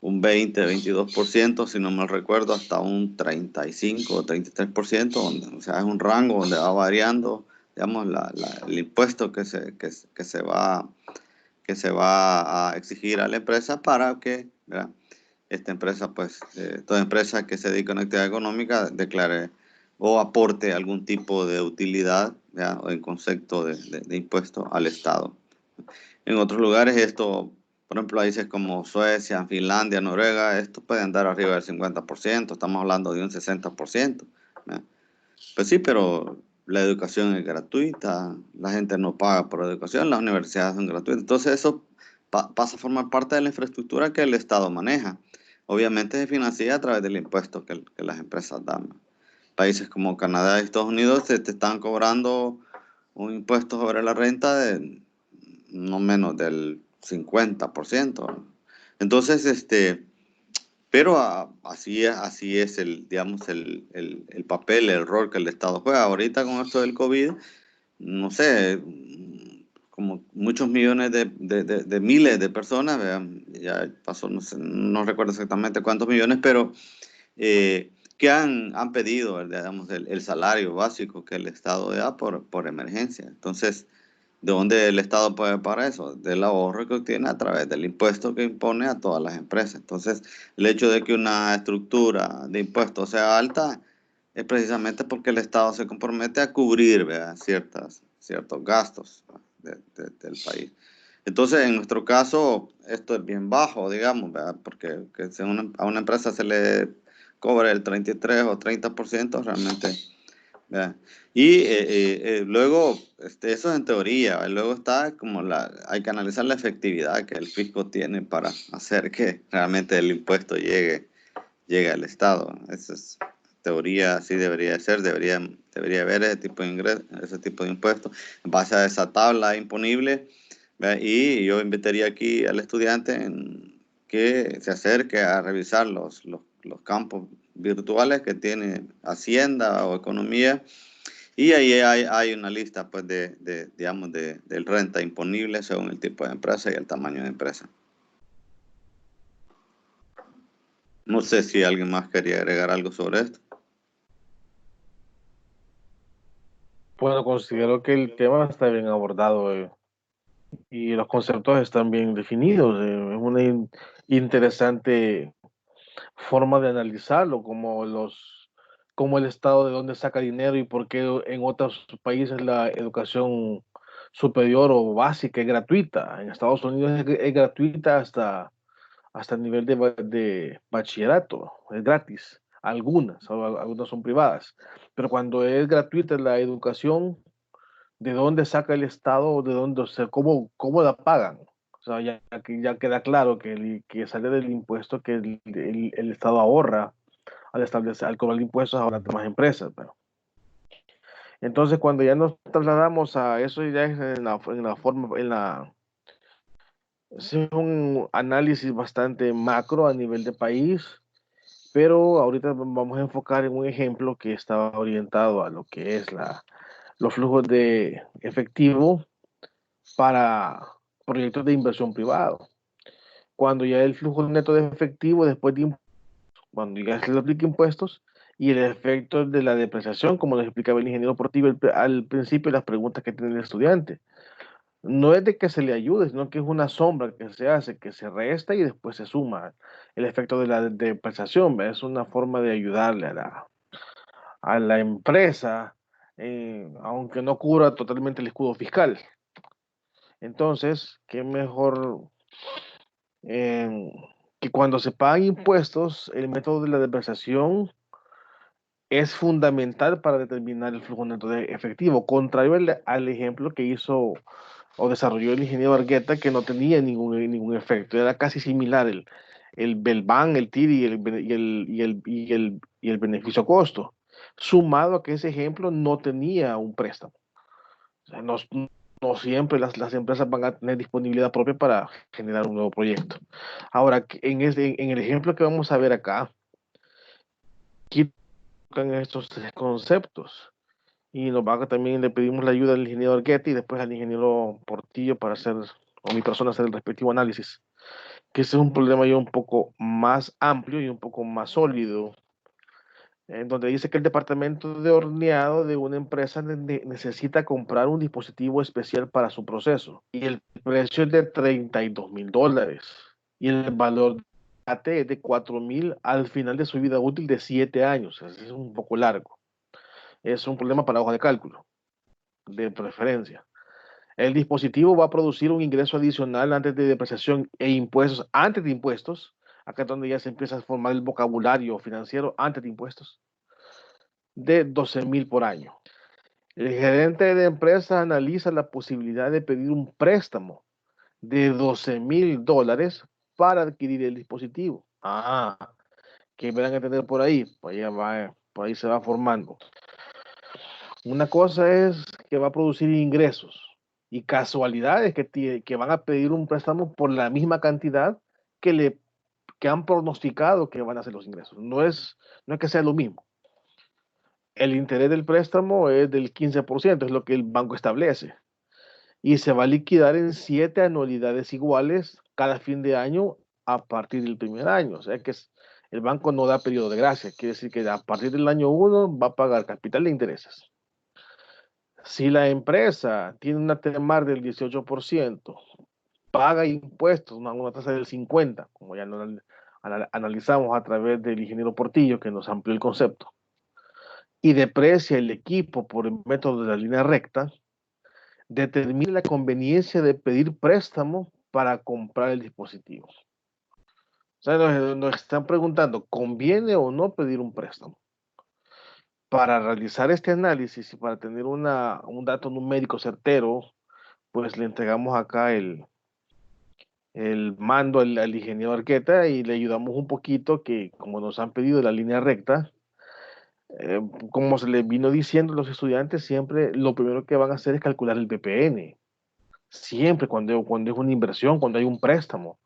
Speaker 3: un 20-22%, si no mal recuerdo, hasta un 35 o 33%, o sea, es un rango donde va variando, digamos, el impuesto que se va a exigir a la empresa para que, ¿verdad? Esta empresa, pues, toda empresa que se dedica a una actividad económica declare o aporte algún tipo de utilidad, ¿verdad? O en concepto de impuesto al Estado. En otros lugares esto, por ejemplo, países como Suecia, Finlandia, Noruega, esto puede andar arriba del 50%, estamos hablando de un 60%, ¿verdad? Pues sí, pero la educación es gratuita, la gente no paga por educación, las universidades son gratuitas, entonces eso pasa a formar parte de la infraestructura que el Estado maneja. Obviamente se financia a través del impuesto que las empresas dan. Países como Canadá y Estados Unidos te están cobrando un impuesto sobre la renta de no menos del 50%. Entonces, pero así es digamos, el papel, el rol que el Estado juega. Ahorita con esto del COVID, no sé, como muchos millones de miles de personas, vean, ya pasó, no sé, no recuerdo exactamente cuántos millones, pero que han pedido, digamos, el salario básico que el Estado da por emergencia. Entonces, ¿de dónde el Estado puede pagar eso? Del ahorro que obtiene a través del impuesto que impone a todas las empresas. Entonces, el hecho de que una estructura de impuestos sea alta es precisamente porque el Estado se compromete a cubrir, ¿verdad? Ciertos gastos del país. Entonces, en nuestro caso, esto es bien bajo, digamos, ¿verdad? Porque si a una empresa se le cobra el 33 o 30%, realmente, ¿verdad? Y luego, eso es en teoría, ¿verdad? Luego está como hay que analizar la efectividad que el fisco tiene para hacer que realmente el impuesto llegue al Estado. Esa es teoría, así debería ser, debería haber ese tipo de ingresos, ese tipo de impuestos en base a esa tabla imponible, ¿verdad? Y yo invitaría aquí al estudiante que se acerque a revisar los campos virtuales que tiene Hacienda o Economía Y ahí hay una lista, pues, digamos, de renta imponible según el tipo de empresa y el tamaño de empresa. No sé si alguien más quería agregar algo sobre esto.
Speaker 1: Bueno, considero que el tema está bien abordado y los conceptos están bien definidos. Es una interesante forma de analizarlo, como el Estado de dónde saca dinero y por qué en otros países la educación superior o básica es gratuita. En Estados Unidos es gratuita hasta el nivel de bachillerato, es gratis. Algunas son privadas. Pero cuando es gratuita la educación, ¿de dónde saca el Estado? ¿De dónde, o sea, cómo la pagan? O sea, ya queda claro que sale del impuesto que el Estado ahorra al cobrar impuestos a las demás empresas. Pero. Entonces, cuando ya nos trasladamos a eso, ya es es un análisis bastante macro a nivel de país, pero ahorita vamos a enfocar en un ejemplo que estaba orientado a lo que es los flujos de efectivo para proyectos de inversión privado. Cuando ya el flujo neto de efectivo después de cuando ya se le aplica impuestos y el efecto de la depreciación, como nos explicaba el ingeniero Portillo al principio, las preguntas que tiene el estudiante. No es de que se le ayude, sino que es una sombra que se hace, que se resta y después se suma el efecto de la depreciación. Es una forma de ayudarle a la empresa, aunque no cubra totalmente el escudo fiscal. Entonces, qué mejor eh, que cuando se pagan impuestos, el método de la depreciación es fundamental para determinar el flujo neto de efectivo, contrario al ejemplo que hizo o desarrolló el ingeniero Argueta, que no tenía ningún efecto, era casi similar el Belban, el TIR y el beneficio costo, sumado a que ese ejemplo no tenía un préstamo. O sea, no siempre las empresas van a tener disponibilidad propia para generar un nuevo proyecto. Ahora, en el ejemplo que vamos a ver acá, quitan estos tres conceptos. Y también le pedimos la ayuda al ingeniero Arguetti y después al ingeniero Portillo para o mi persona, hacer el respectivo análisis. Que ese es un problema ya un poco más amplio y un poco más sólido, en donde dice que el departamento de horneado de una empresa necesita comprar un dispositivo especial para su proceso. Y el precio es de $32,000. Y el valor de AT es de $4,000 al final de su vida útil de 7 años. Es un poco largo. Es un problema para hoja de cálculo, de preferencia. El dispositivo va a producir un ingreso adicional antes de depreciación e impuestos, antes de impuestos. Acá es donde ya se empieza a formar el vocabulario financiero antes de impuestos, de 12,000 por año. El gerente de empresa analiza la posibilidad de pedir un préstamo de $12,000 para adquirir el dispositivo. Que me dan a entender por ahí, por ahí se va formando. Una cosa es que va a producir ingresos y casualidades que van a pedir un préstamo por la misma cantidad que han pronosticado que van a ser los ingresos. No es que sea lo mismo. El interés del préstamo es del 15%, es lo que el banco establece. Y se va a liquidar en 7 anualidades iguales cada fin de año a partir del primer año. O sea que el banco no da periodo de gracia. Quiere decir que a partir del año 1 va a pagar capital de intereses. Si la empresa tiene una TEMAR del 18%, paga impuestos, una tasa del 50%, como ya analizamos a través del ingeniero Portillo, que nos amplió el concepto, y deprecia el equipo por el método de la línea recta, determina la conveniencia de pedir préstamo para comprar el dispositivo. O sea, nos están preguntando, ¿conviene o no pedir un préstamo? Para realizar este análisis y para tener un dato numérico certero, pues le entregamos acá el mando al ingeniero Arqueta y le ayudamos un poquito que, como nos han pedido la línea recta, como se les vino diciendo a los estudiantes, siempre lo primero que van a hacer es calcular el BPN. Siempre cuando es una inversión, cuando hay un préstamo.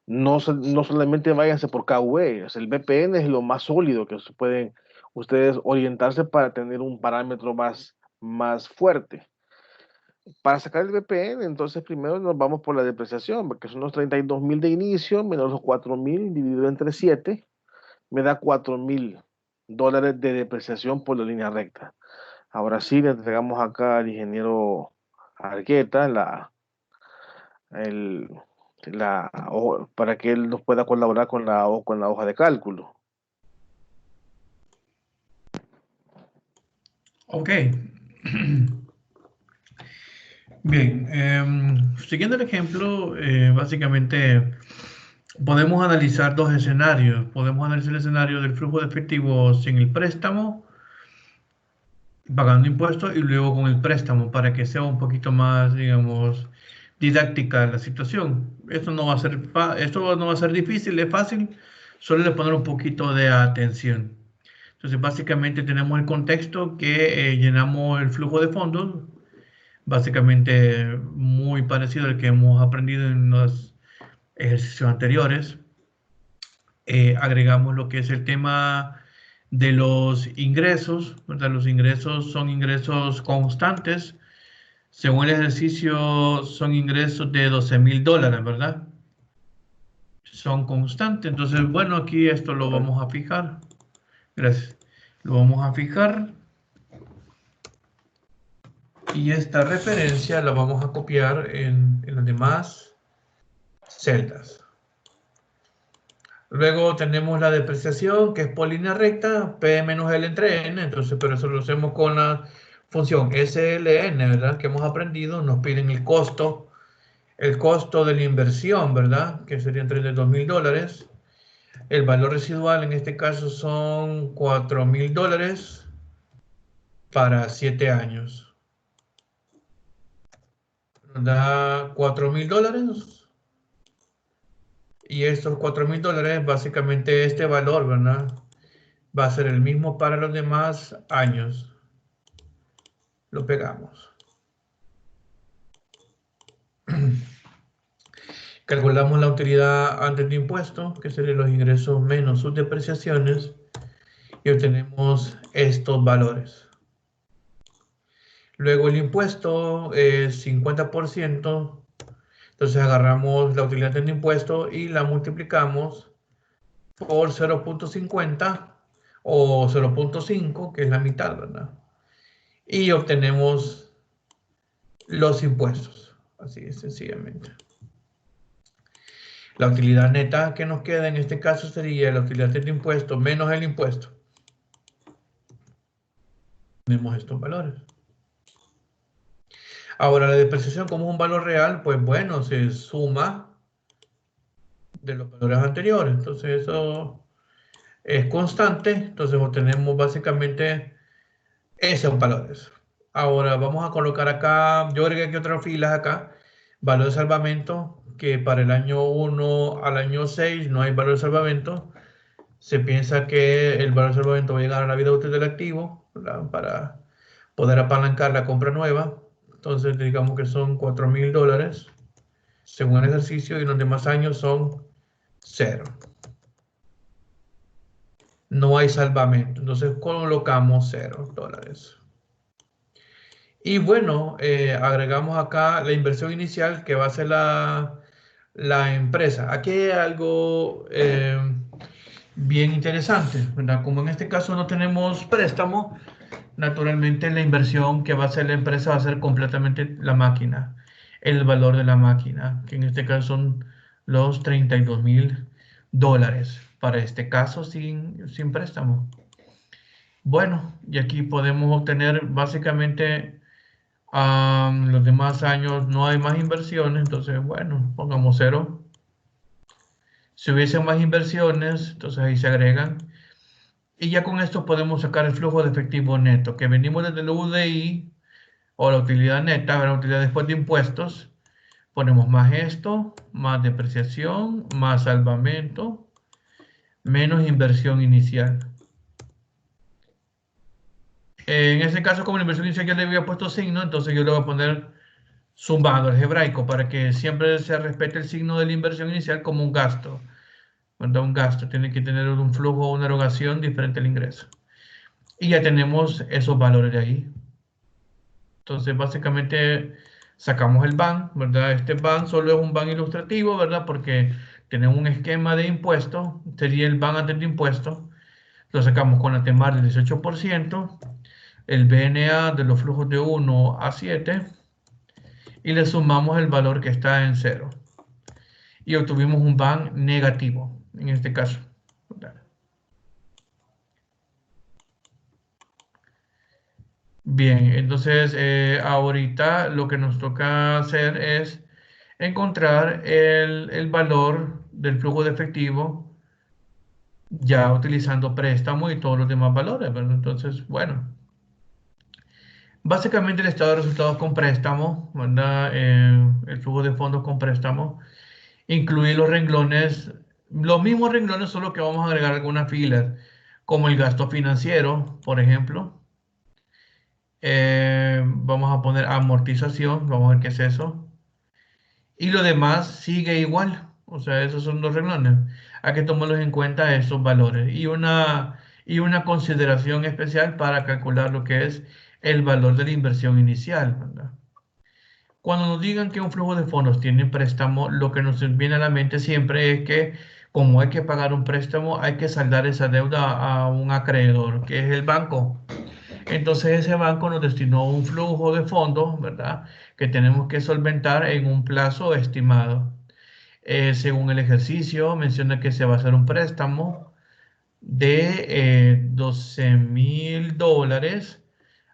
Speaker 1: No solamente váyanse por KV, o sea, el BPN es lo más sólido que pueden ustedes orientarse para tener un parámetro más más fuerte. Para sacar el BPN, entonces primero nos vamos por la depreciación, porque son los 32,000 de inicio, menos los 4,000 dividido entre 7, me da $4,000 de depreciación por la línea recta. Ahora sí le entregamos acá al ingeniero Argueta para que él nos pueda colaborar con la hoja de cálculo.
Speaker 2: Ok. Bien, siguiendo el ejemplo, básicamente podemos analizar dos escenarios. Podemos analizar el escenario del flujo de efectivo sin el préstamo, pagando impuestos, y luego con el préstamo, para que sea un poquito más, digamos, didáctica la situación. Esto no va a ser difícil, es fácil, solo le poner un poquito de atención. Entonces, básicamente tenemos el contexto que llenamos el flujo de fondos, básicamente muy parecido al que hemos aprendido en los ejercicios anteriores. Agregamos lo que es el tema de los ingresos, ¿verdad? Los ingresos son ingresos constantes. Según el ejercicio, son ingresos de $12,000, ¿verdad? Son constantes. Entonces, bueno, aquí esto lo vamos a fijar. Gracias. Lo vamos a fijar. Y esta referencia la vamos a copiar en las demás celdas. Luego tenemos la depreciación, que es por línea recta, P menos L entre N. Entonces, pero eso lo hacemos con la función SLN, ¿verdad? Que hemos aprendido. Nos piden el costo de la inversión, ¿verdad? Que serían $32,000. El valor residual en este caso son $4,000 para 7 años. Nos da $4,000. Y estos $4,000, básicamente este valor, ¿verdad? Va a ser el mismo para los demás años. Lo pegamos. Calculamos la utilidad antes de impuesto, que serían los ingresos menos sus depreciaciones, y obtenemos estos valores. Luego el impuesto es 50%, entonces agarramos la utilidad antes de impuesto y la multiplicamos por 0.50 o 0.5, que es la mitad, ¿verdad? Y obtenemos los impuestos, así sencillamente. La utilidad neta que nos queda en este caso sería la utilidad de impuesto menos el impuesto. Tenemos estos valores. Ahora, la depreciación como es un valor real, pues bueno, se suma de los valores anteriores. Entonces eso es constante. Entonces obtenemos básicamente esos valores. Ahora vamos a colocar acá, yo agregué aquí otras filas acá, valor de salvamento, que para el año 1 al año 6 no hay valor de salvamento. Se piensa que el valor de salvamento va a llegar a la vida útil del activo, ¿verdad? Para poder apalancar la compra nueva. Entonces digamos que son $4,000 según el ejercicio, y en los demás años son 0. No hay salvamento, entonces colocamos $0. Y bueno, agregamos acá la inversión inicial que va a ser la empresa. Aquí hay algo bien interesante, ¿verdad? Como en este caso no tenemos préstamo, naturalmente la inversión que va a hacer la empresa va a ser completamente la máquina, el valor de la máquina, que en este caso son los $32,000 para este caso sin préstamo. Bueno, y aquí podemos obtener básicamente los demás años no hay más inversiones, entonces bueno, pongamos 0. Si hubiesen más inversiones, entonces ahí se agregan. Y ya con esto podemos sacar el flujo de efectivo neto, que venimos desde el UDI o la utilidad neta, la utilidad después de impuestos. Ponemos más esto, más depreciación, más salvamento, menos inversión inicial. En este caso, como la inversión inicial ya le había puesto signo, entonces yo le voy a poner zumbado algebraico para que siempre se respete el signo de la inversión inicial como un gasto. Cuando un gasto tiene que tener un flujo o una erogación diferente al ingreso. Y ya tenemos esos valores de ahí. Entonces, básicamente, sacamos el BAN, ¿verdad? Este BAN solo es un BAN ilustrativo, ¿verdad? Porque tenemos un esquema de impuestos, sería el BAN antes de impuestos. Lo sacamos con la TEMAR del 18%, el BNA de los flujos de 1 a 7, y le sumamos el valor que está en 0. Y obtuvimos un BAN negativo, en este caso. Bien, entonces ahorita lo que nos toca hacer es encontrar el valor del flujo de efectivo ya utilizando préstamo y todos los demás valores, ¿verdad? Entonces, bueno, básicamente el estado de resultados con préstamo, ¿verdad? El flujo de fondos con préstamo incluye los renglones, los mismos renglones, solo que vamos a agregar algunas filas, como el gasto financiero, por ejemplo. Vamos a poner amortización, vamos a ver qué es eso. Y lo demás sigue igual, o sea, esos son los renglones. Hay que tomarlos en cuenta estos valores y una consideración especial para calcular lo que es el valor de la inversión inicial, ¿verdad? Cuando nos digan que un flujo de fondos tiene préstamo, lo que nos viene a la mente siempre es que como hay que pagar un préstamo, hay que saldar esa deuda a un acreedor, que es el banco. Entonces ese banco nos destinó un flujo de fondos, ¿verdad? Que tenemos que solventar en un plazo estimado. Según el ejercicio, menciona que se va a hacer un préstamo de $12,000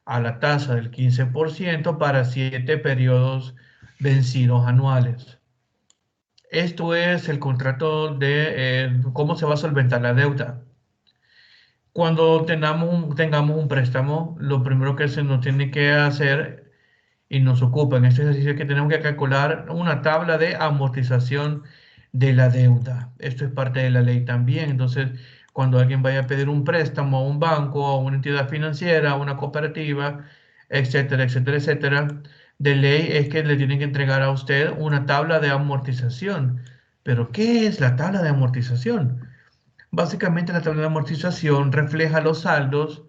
Speaker 2: a la tasa del 15% para 7 periodos vencidos anuales. Esto es el contrato de cómo se va a solventar la deuda. Cuando tengamos un préstamo, lo primero que se nos tiene que hacer y nos ocupa en este ejercicio es que tenemos que calcular una tabla de amortización de la deuda. Esto es parte de la ley también. Entonces, cuando alguien vaya a pedir un préstamo a un banco, a una entidad financiera, a una cooperativa, etcétera, etcétera, etcétera, de ley es que le tienen que entregar a usted una tabla de amortización. Pero, ¿qué es la tabla de amortización? Básicamente, la tabla de amortización refleja los saldos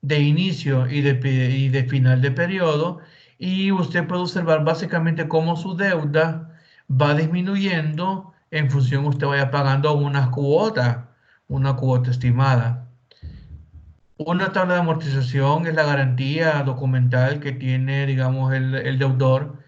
Speaker 2: de inicio y de final de periodo, y usted puede observar básicamente cómo su deuda va disminuyendo en función usted vaya pagando una cuota estimada. Una tabla de amortización es la garantía documental que tiene, digamos, el deudor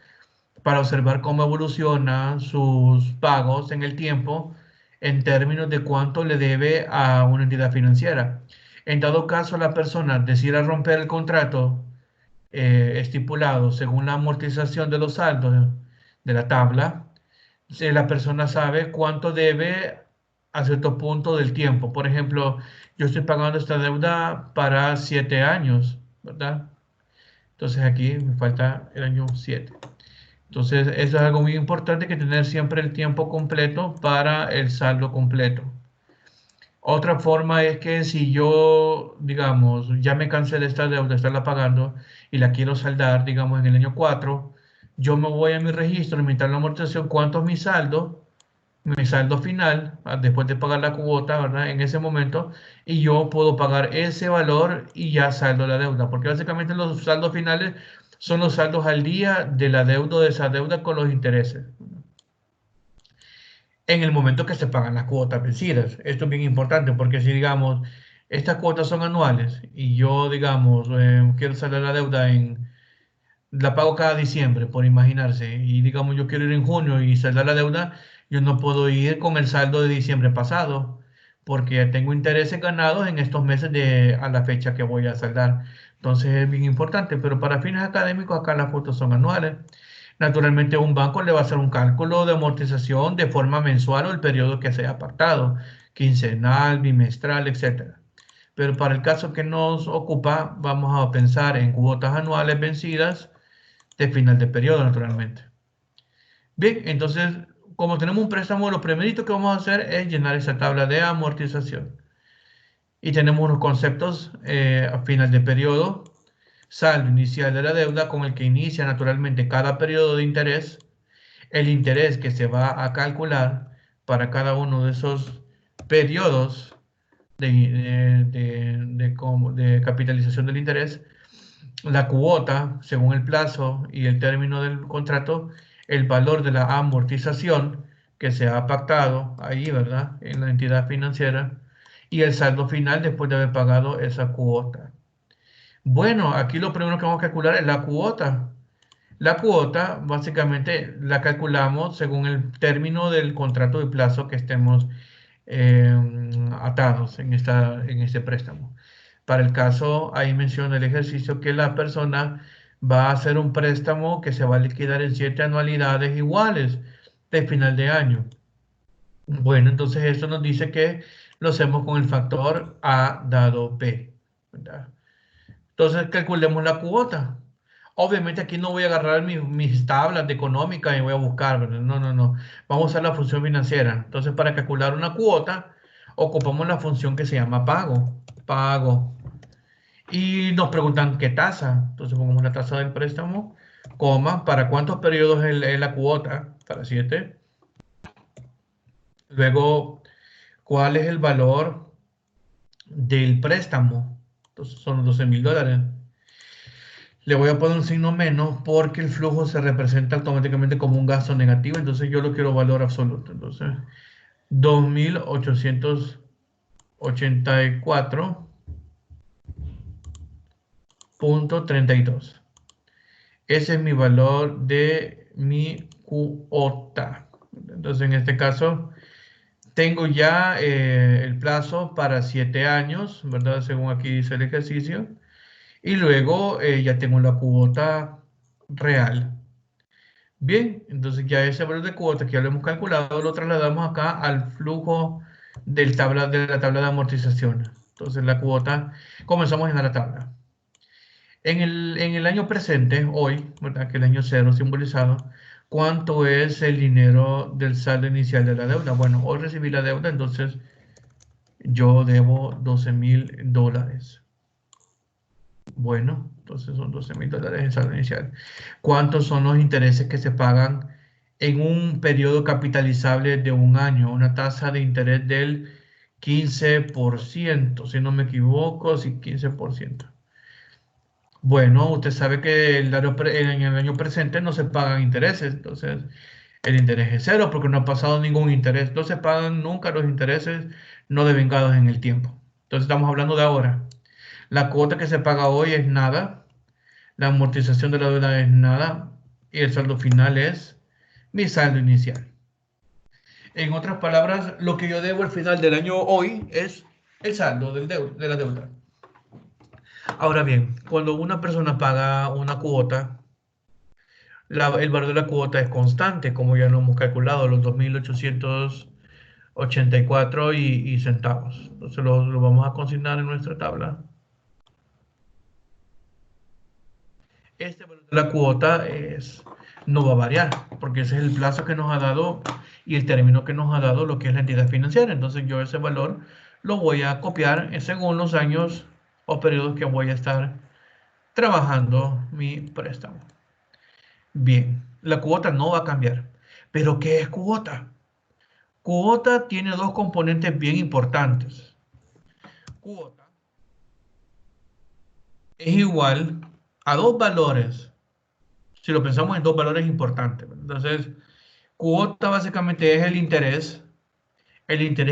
Speaker 2: para observar cómo evolucionan sus pagos en el tiempo en términos de cuánto le debe a una entidad financiera. En dado caso, la persona decida romper el contrato estipulado según la amortización de los saldos de la tabla, si la persona sabe cuánto debe a cierto punto del tiempo. Por ejemplo, yo estoy pagando esta deuda para 7 años, ¿verdad? Entonces aquí me falta el año 7. Entonces, eso es algo muy importante, que tener siempre el tiempo completo para el saldo completo. Otra forma es que si yo, digamos, ya me cansé de esta deuda, de estarla pagando y la quiero saldar, digamos, en el año 4, yo me voy a mi registro, limitar la amortización, cuánto es mi saldo final, después de pagar la cuota, ¿verdad? En ese momento, y yo puedo pagar ese valor y ya saldo la deuda, porque básicamente los saldos finales son los saldos al día de la deuda, de esa deuda con los intereses, en el momento que se pagan las cuotas vencidas. Esto es bien importante porque si, digamos, estas cuotas son anuales y yo, digamos, quiero saldar la deuda la pago cada diciembre, por imaginarse, y digamos yo quiero ir en junio y saldar la deuda, yo no puedo ir con el saldo de diciembre pasado, porque tengo intereses ganados en estos meses a la fecha que voy a saldar. Entonces es bien importante, pero para fines académicos acá las cuotas son anuales. Naturalmente un banco le va a hacer un cálculo de amortización de forma mensual o el periodo que sea apartado, quincenal, bimestral, etcétera. Pero para el caso que nos ocupa, vamos a pensar en cuotas anuales vencidas de final de periodo, naturalmente. Bien, entonces, como tenemos un préstamo, lo primerito que vamos a hacer es llenar esa tabla de amortización. Y tenemos unos conceptos a final de periodo, saldo inicial de la deuda con el que inicia naturalmente cada periodo de interés, el interés que se va a calcular para cada uno de esos periodos de capitalización del interés, la cuota, según el plazo y el término del contrato, el valor de la amortización que se ha pactado ahí, ¿verdad? En la entidad financiera y el saldo final después de haber pagado esa cuota. Bueno, aquí lo primero que vamos a calcular es la cuota. La cuota, básicamente, la calculamos según el término del contrato de plazo que estemos eh, atados en este préstamo. Para el caso, ahí menciona el ejercicio que la persona va a hacer un préstamo que se va a liquidar en 7 anualidades iguales de final de año. Bueno, entonces esto nos dice que lo hacemos con el factor A dado B, ¿verdad? Entonces calculemos la cuota. Obviamente aquí no voy a agarrar mis tablas de económica y voy a buscar, ¿verdad? No, no, no. Vamos a usar la función financiera. Entonces para calcular una cuota ocupamos la función que se llama pago. Pago. Y nos preguntan qué tasa. Entonces pongamos la tasa del préstamo, coma, para cuántos periodos es la cuota, para 7. Luego, ¿cuál es el valor del préstamo? Entonces son $12,000. Le voy a poner un signo menos porque el flujo se representa automáticamente como un gasto negativo, entonces yo lo quiero valor absoluto. Entonces, 2.884.32. Ese es mi valor de mi cuota. Entonces, en este caso, tengo ya el plazo para 7 años, ¿verdad? Según aquí dice el ejercicio. Y luego ya tengo la cuota real. Bien, entonces ya ese valor de cuota que ya lo hemos calculado, lo trasladamos acá al flujo de la tabla de amortización. Entonces la cuota, comenzamos en la tabla. En el año presente, hoy, ¿verdad? Que el año cero simbolizado, ¿cuánto es el dinero del saldo inicial de la deuda? Bueno, hoy recibí la deuda, entonces yo debo $12,000. Bueno, entonces son $12,000 en saldo inicial. ¿Cuántos son los intereses que se pagan en un periodo capitalizable de un año? Una tasa de interés del 15%, si no me equivoco, sí, 15%. Bueno, usted sabe que en el año presente no se pagan intereses, entonces el interés es cero porque no ha pasado ningún interés. No se pagan nunca los intereses no devengados en el tiempo. Entonces estamos hablando de ahora. La cuota que se paga hoy es nada, la amortización de la deuda es nada y el saldo final es mi saldo inicial. En otras palabras, lo que yo debo al final del año hoy es el saldo de la deuda. Ahora bien, cuando una persona paga una cuota, el valor de la cuota es constante, como ya lo hemos calculado, los 2.884 y centavos. Entonces lo vamos a consignar en nuestra tabla. Este valor de la cuota no va a variar, porque ese es el plazo que nos ha dado y el término que nos ha dado lo que es la entidad financiera. Entonces yo ese valor lo voy a copiar según los años o periodos que voy a estar trabajando mi préstamo. Bien, la cuota no va a cambiar. ¿Pero qué es cuota? Cuota tiene dos componentes bien importantes. Cuota es igual a dos valores. Si lo pensamos en dos valores importantes. Entonces, cuota básicamente es el interés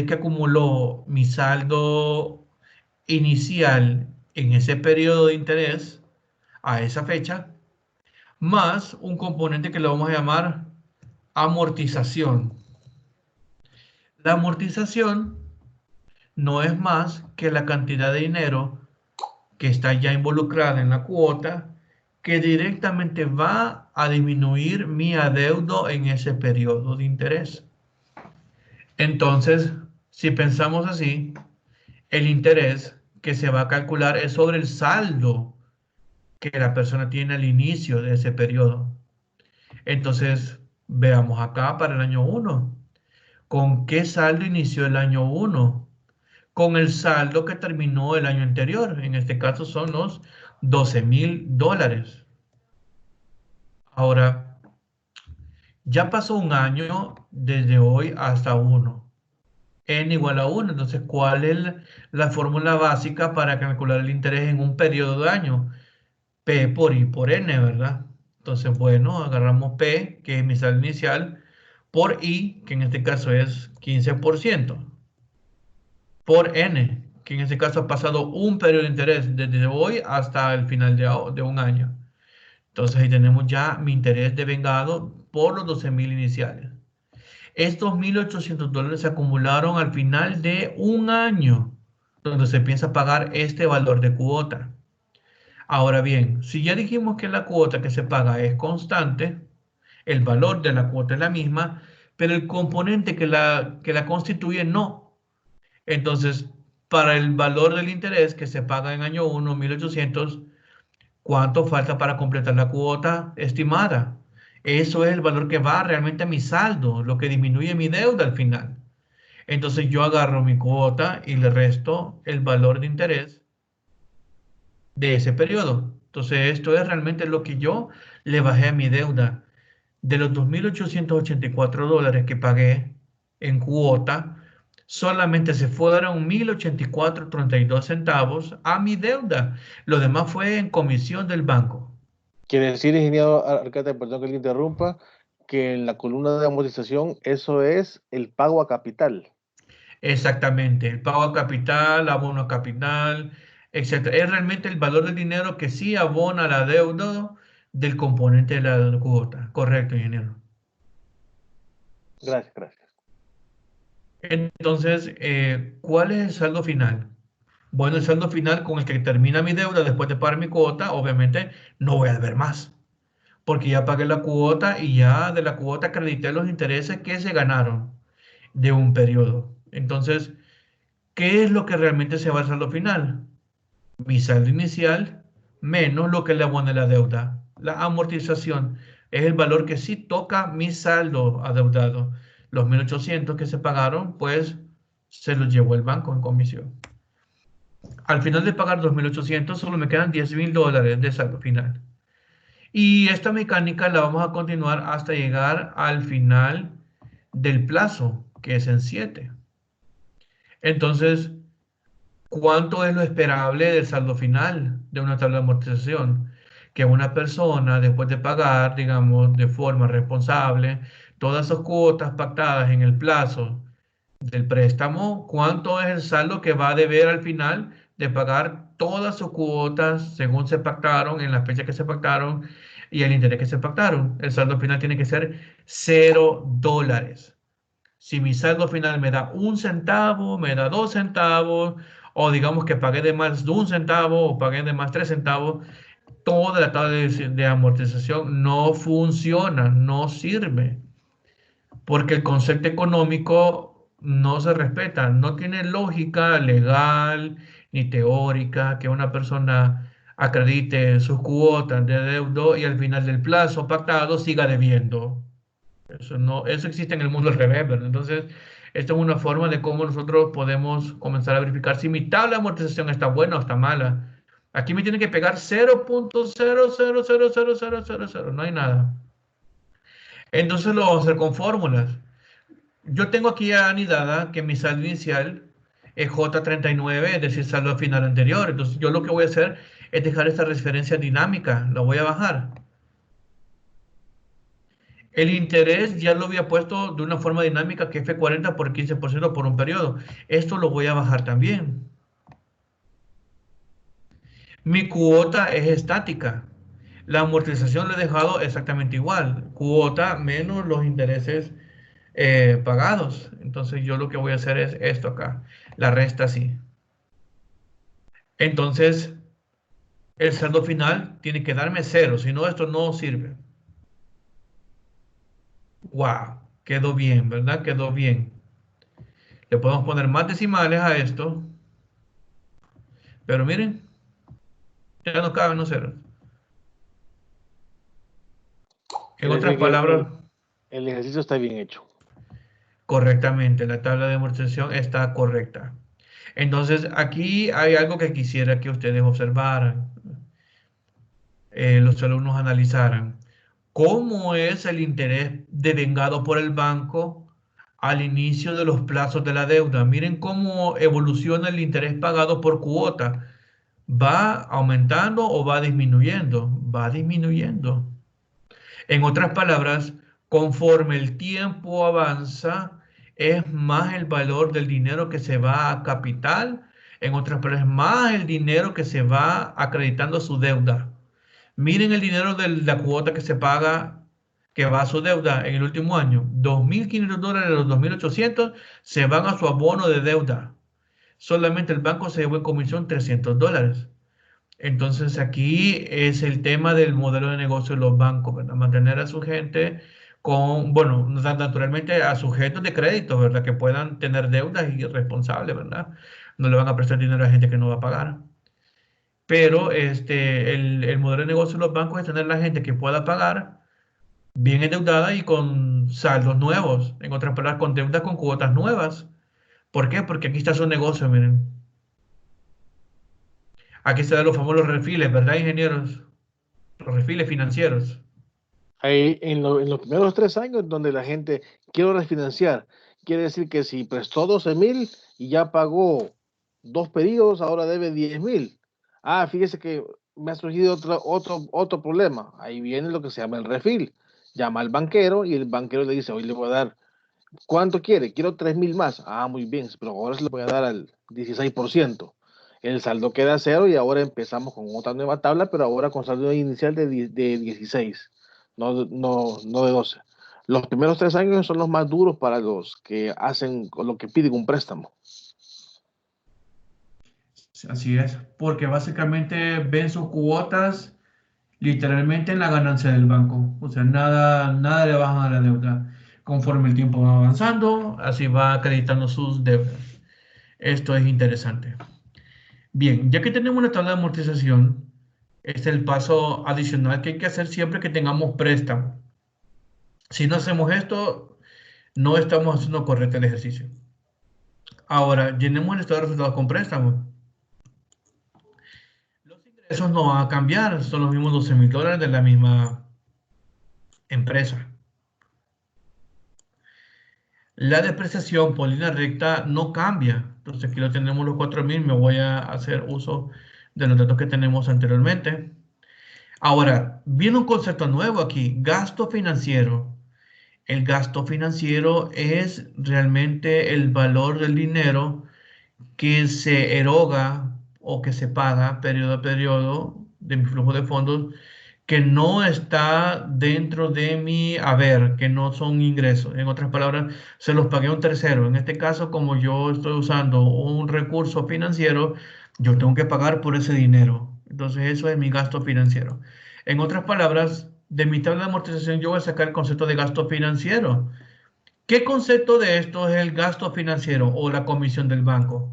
Speaker 2: que acumuló mi saldo inicial en ese periodo de interés a esa fecha, más un componente que le vamos a llamar amortización. La amortización no es más que la cantidad de dinero que está ya involucrada en la cuota que directamente va a disminuir mi adeudo en ese periodo de interés. Entonces, si pensamos así, el interés que se va a calcular es sobre el saldo que la persona tiene al inicio de ese periodo. Entonces, veamos acá para el año 1. ¿Con qué saldo inició el año 1? Con el saldo que terminó el año anterior. En este caso son los $12,000. Ahora, ya pasó un año desde hoy hasta 1. N igual a 1. Entonces, ¿cuál es la fórmula básica para calcular el interés en un periodo de año? P por I por N, ¿verdad? Entonces, bueno, agarramos P, que es mi saldo inicial, por I, que en este caso es 15%, por N, que en este caso ha pasado un periodo de interés desde hoy hasta el final de un año. Entonces ahí tenemos ya mi interés devengado por los 12,000 iniciales. Estos $1,800 se acumularon al final de un año, donde se piensa pagar este valor de cuota. Ahora bien, si ya dijimos que la cuota que se paga es constante, el valor de la cuota es la misma, pero el componente que la constituye no. Entonces, para el valor del interés que se paga en año 1, 1,800, ¿cuánto falta para completar la cuota estimada? Eso es el valor que va realmente a mi saldo, lo que disminuye mi deuda al final. Entonces yo agarro mi cuota y le resto el valor de interés de ese periodo. Entonces esto es realmente lo que yo le bajé a mi deuda. De los $2,884 que pagué en cuota, solamente se fueron 1,084,32 a mi deuda. Lo demás fue en comisión del banco.
Speaker 1: Quiere decir, ingeniero Arcate, perdón que le interrumpa, que en la columna de amortización eso es el pago a capital.
Speaker 2: Exactamente, el pago a capital, abono a capital, etc. Es realmente el valor del dinero que sí abona la deuda del componente de la cuota. Correcto, ingeniero.
Speaker 1: Gracias, gracias.
Speaker 2: Entonces, ¿cuál es el saldo final? Bueno, el saldo final con el que termina mi deuda después de pagar mi cuota, obviamente no voy a deber más, porque ya pagué la cuota y ya de la cuota acredité los intereses que se ganaron de un periodo. Entonces, ¿qué es lo que realmente se va al saldo final? Mi saldo inicial menos lo que le abone la deuda. La amortización es el valor que sí toca mi saldo adeudado. Los 1,800 que se pagaron, pues se los llevó el banco en comisión. Al final de pagar 2,800, solo me quedan $10,000 de saldo final. Y esta mecánica la vamos a continuar hasta llegar al final del plazo, que es en 7. Entonces, ¿cuánto es lo esperable del saldo final de una tabla de amortización? Que una persona, después de pagar, digamos, de forma responsable, todas sus cuotas pactadas en el plazo del préstamo, ¿cuánto es el saldo que va a deber al final de pagar todas sus cuotas según se pactaron, en la fecha que se pactaron y el interés que se pactaron? El saldo final tiene que ser $0. Si mi saldo final me da 1 centavo, me da 2 centavos, o digamos que pagué de más de 1 centavo o pagué de más 3 centavos, toda la tabla de amortización no funciona, no sirve, porque el concepto económico no se respeta, no tiene lógica legal ni teórica que una persona acredite sus cuotas de deuda y al final del plazo pactado siga debiendo. Eso no, eso existe en el mundo al revés, ¿verdad? Entonces, esto es una forma de cómo nosotros podemos comenzar a verificar si mi tabla de amortización está buena o está mala. Aquí me tiene que pegar 0,00000000, no hay nada. Entonces lo vamos a hacer con fórmulas. Yo tengo aquí anidada que mi saldo inicial es J39, es decir, saldo final anterior. Entonces yo lo que voy a hacer es dejar esta referencia dinámica, la voy a bajar. El interés ya lo había puesto de una forma dinámica que F40 por 15% por un periodo. Esto lo voy a bajar también. Mi cuota es estática. La amortización lo he dejado exactamente igual. Cuota menos los intereses pagados. Entonces yo lo que voy a hacer es esto acá. La resta así. Entonces el saldo final tiene que darme 0. Si no, esto no sirve. Wow, quedó bien, ¿verdad? Quedó bien. Le podemos poner más decimales a esto. Pero miren, ya no caben los ceros. En otras palabras,
Speaker 1: el ejercicio está bien hecho.
Speaker 2: correctamente, la tabla de amortización está correcta. Entonces, aquí hay algo que quisiera que ustedes observaran, los alumnos analizaran. ¿Cómo es el interés devengado por el banco al inicio de los plazos de la deuda? Miren cómo evoluciona el interés pagado por cuota. ¿Va aumentando o va disminuyendo? Va disminuyendo. En otras palabras, conforme el tiempo avanza, es más el valor del dinero que se va a capital. En otras palabras, más el dinero que se va acreditando a su deuda. Miren el dinero de la cuota que se paga, que va a su deuda en el último año. $2.500 de los 2.800 se van a su abono de deuda. Solamente el banco se llevó en comisión $300. Entonces aquí es el tema del modelo de negocio de los bancos, ¿verdad? Mantener a su gente con, bueno, naturalmente a sujetos de crédito, ¿verdad? Que puedan tener deudas irresponsables, ¿verdad? No le van a prestar dinero a gente que no va a pagar. Pero el modelo de negocio de los bancos es tener la gente que pueda pagar bien endeudada y con saldos nuevos. En otras palabras, con deudas con cuotas nuevas. ¿Por qué? Porque aquí está su negocio, miren. Aquí están los famosos refiles, ¿verdad, ingenieros? Los refiles financieros.
Speaker 1: Ahí, en los primeros 3 años, donde la gente quiere refinanciar, quiere decir que si prestó 12,000 y ya pagó 2 pedidos, ahora debe 10,000. Ah, fíjese que me ha surgido otro problema. Ahí viene lo que se llama el refil. Llama al banquero y el banquero le dice, hoy le voy a dar, ¿cuánto quiere? Quiero 3,000 más. Ah, muy bien, pero ahora se le voy a dar al 16%. El saldo queda cero y ahora empezamos con otra nueva tabla, pero ahora con saldo inicial de 16, no de 12. Los primeros 3 años son los más duros para los que hacen lo que piden un préstamo.
Speaker 2: Así es, porque básicamente ven sus cuotas literalmente en la ganancia del banco. O sea, nada le bajan a la deuda. Conforme el tiempo va avanzando, así va acreditando sus deudas. Esto es interesante. Bien, ya que tenemos una tabla de amortización, este es el paso adicional que hay que hacer siempre que tengamos préstamo. Si no hacemos esto, no estamos haciendo correcto el ejercicio. Ahora, llenemos el estado de resultados con préstamo. Los ingresos no van a cambiar, son los mismos $12,000 de la misma empresa. La depreciación por línea recta no cambia. Entonces aquí lo tenemos los 4,000. Me voy a hacer uso de los datos que tenemos anteriormente. Ahora, viene un concepto nuevo aquí, gasto financiero. El gasto financiero es realmente el valor del dinero que se eroga o que se paga periodo a periodo de mi flujo de fondos que no está dentro de mi haber, que no son ingresos. En otras palabras, se los pagué a un tercero. En este caso, como yo estoy usando un recurso financiero, yo tengo que pagar por ese dinero. Entonces, eso es mi gasto financiero. En otras palabras, de mi tabla de amortización, yo voy a sacar el concepto de gasto financiero. ¿Qué concepto de esto es el gasto financiero o la comisión del banco?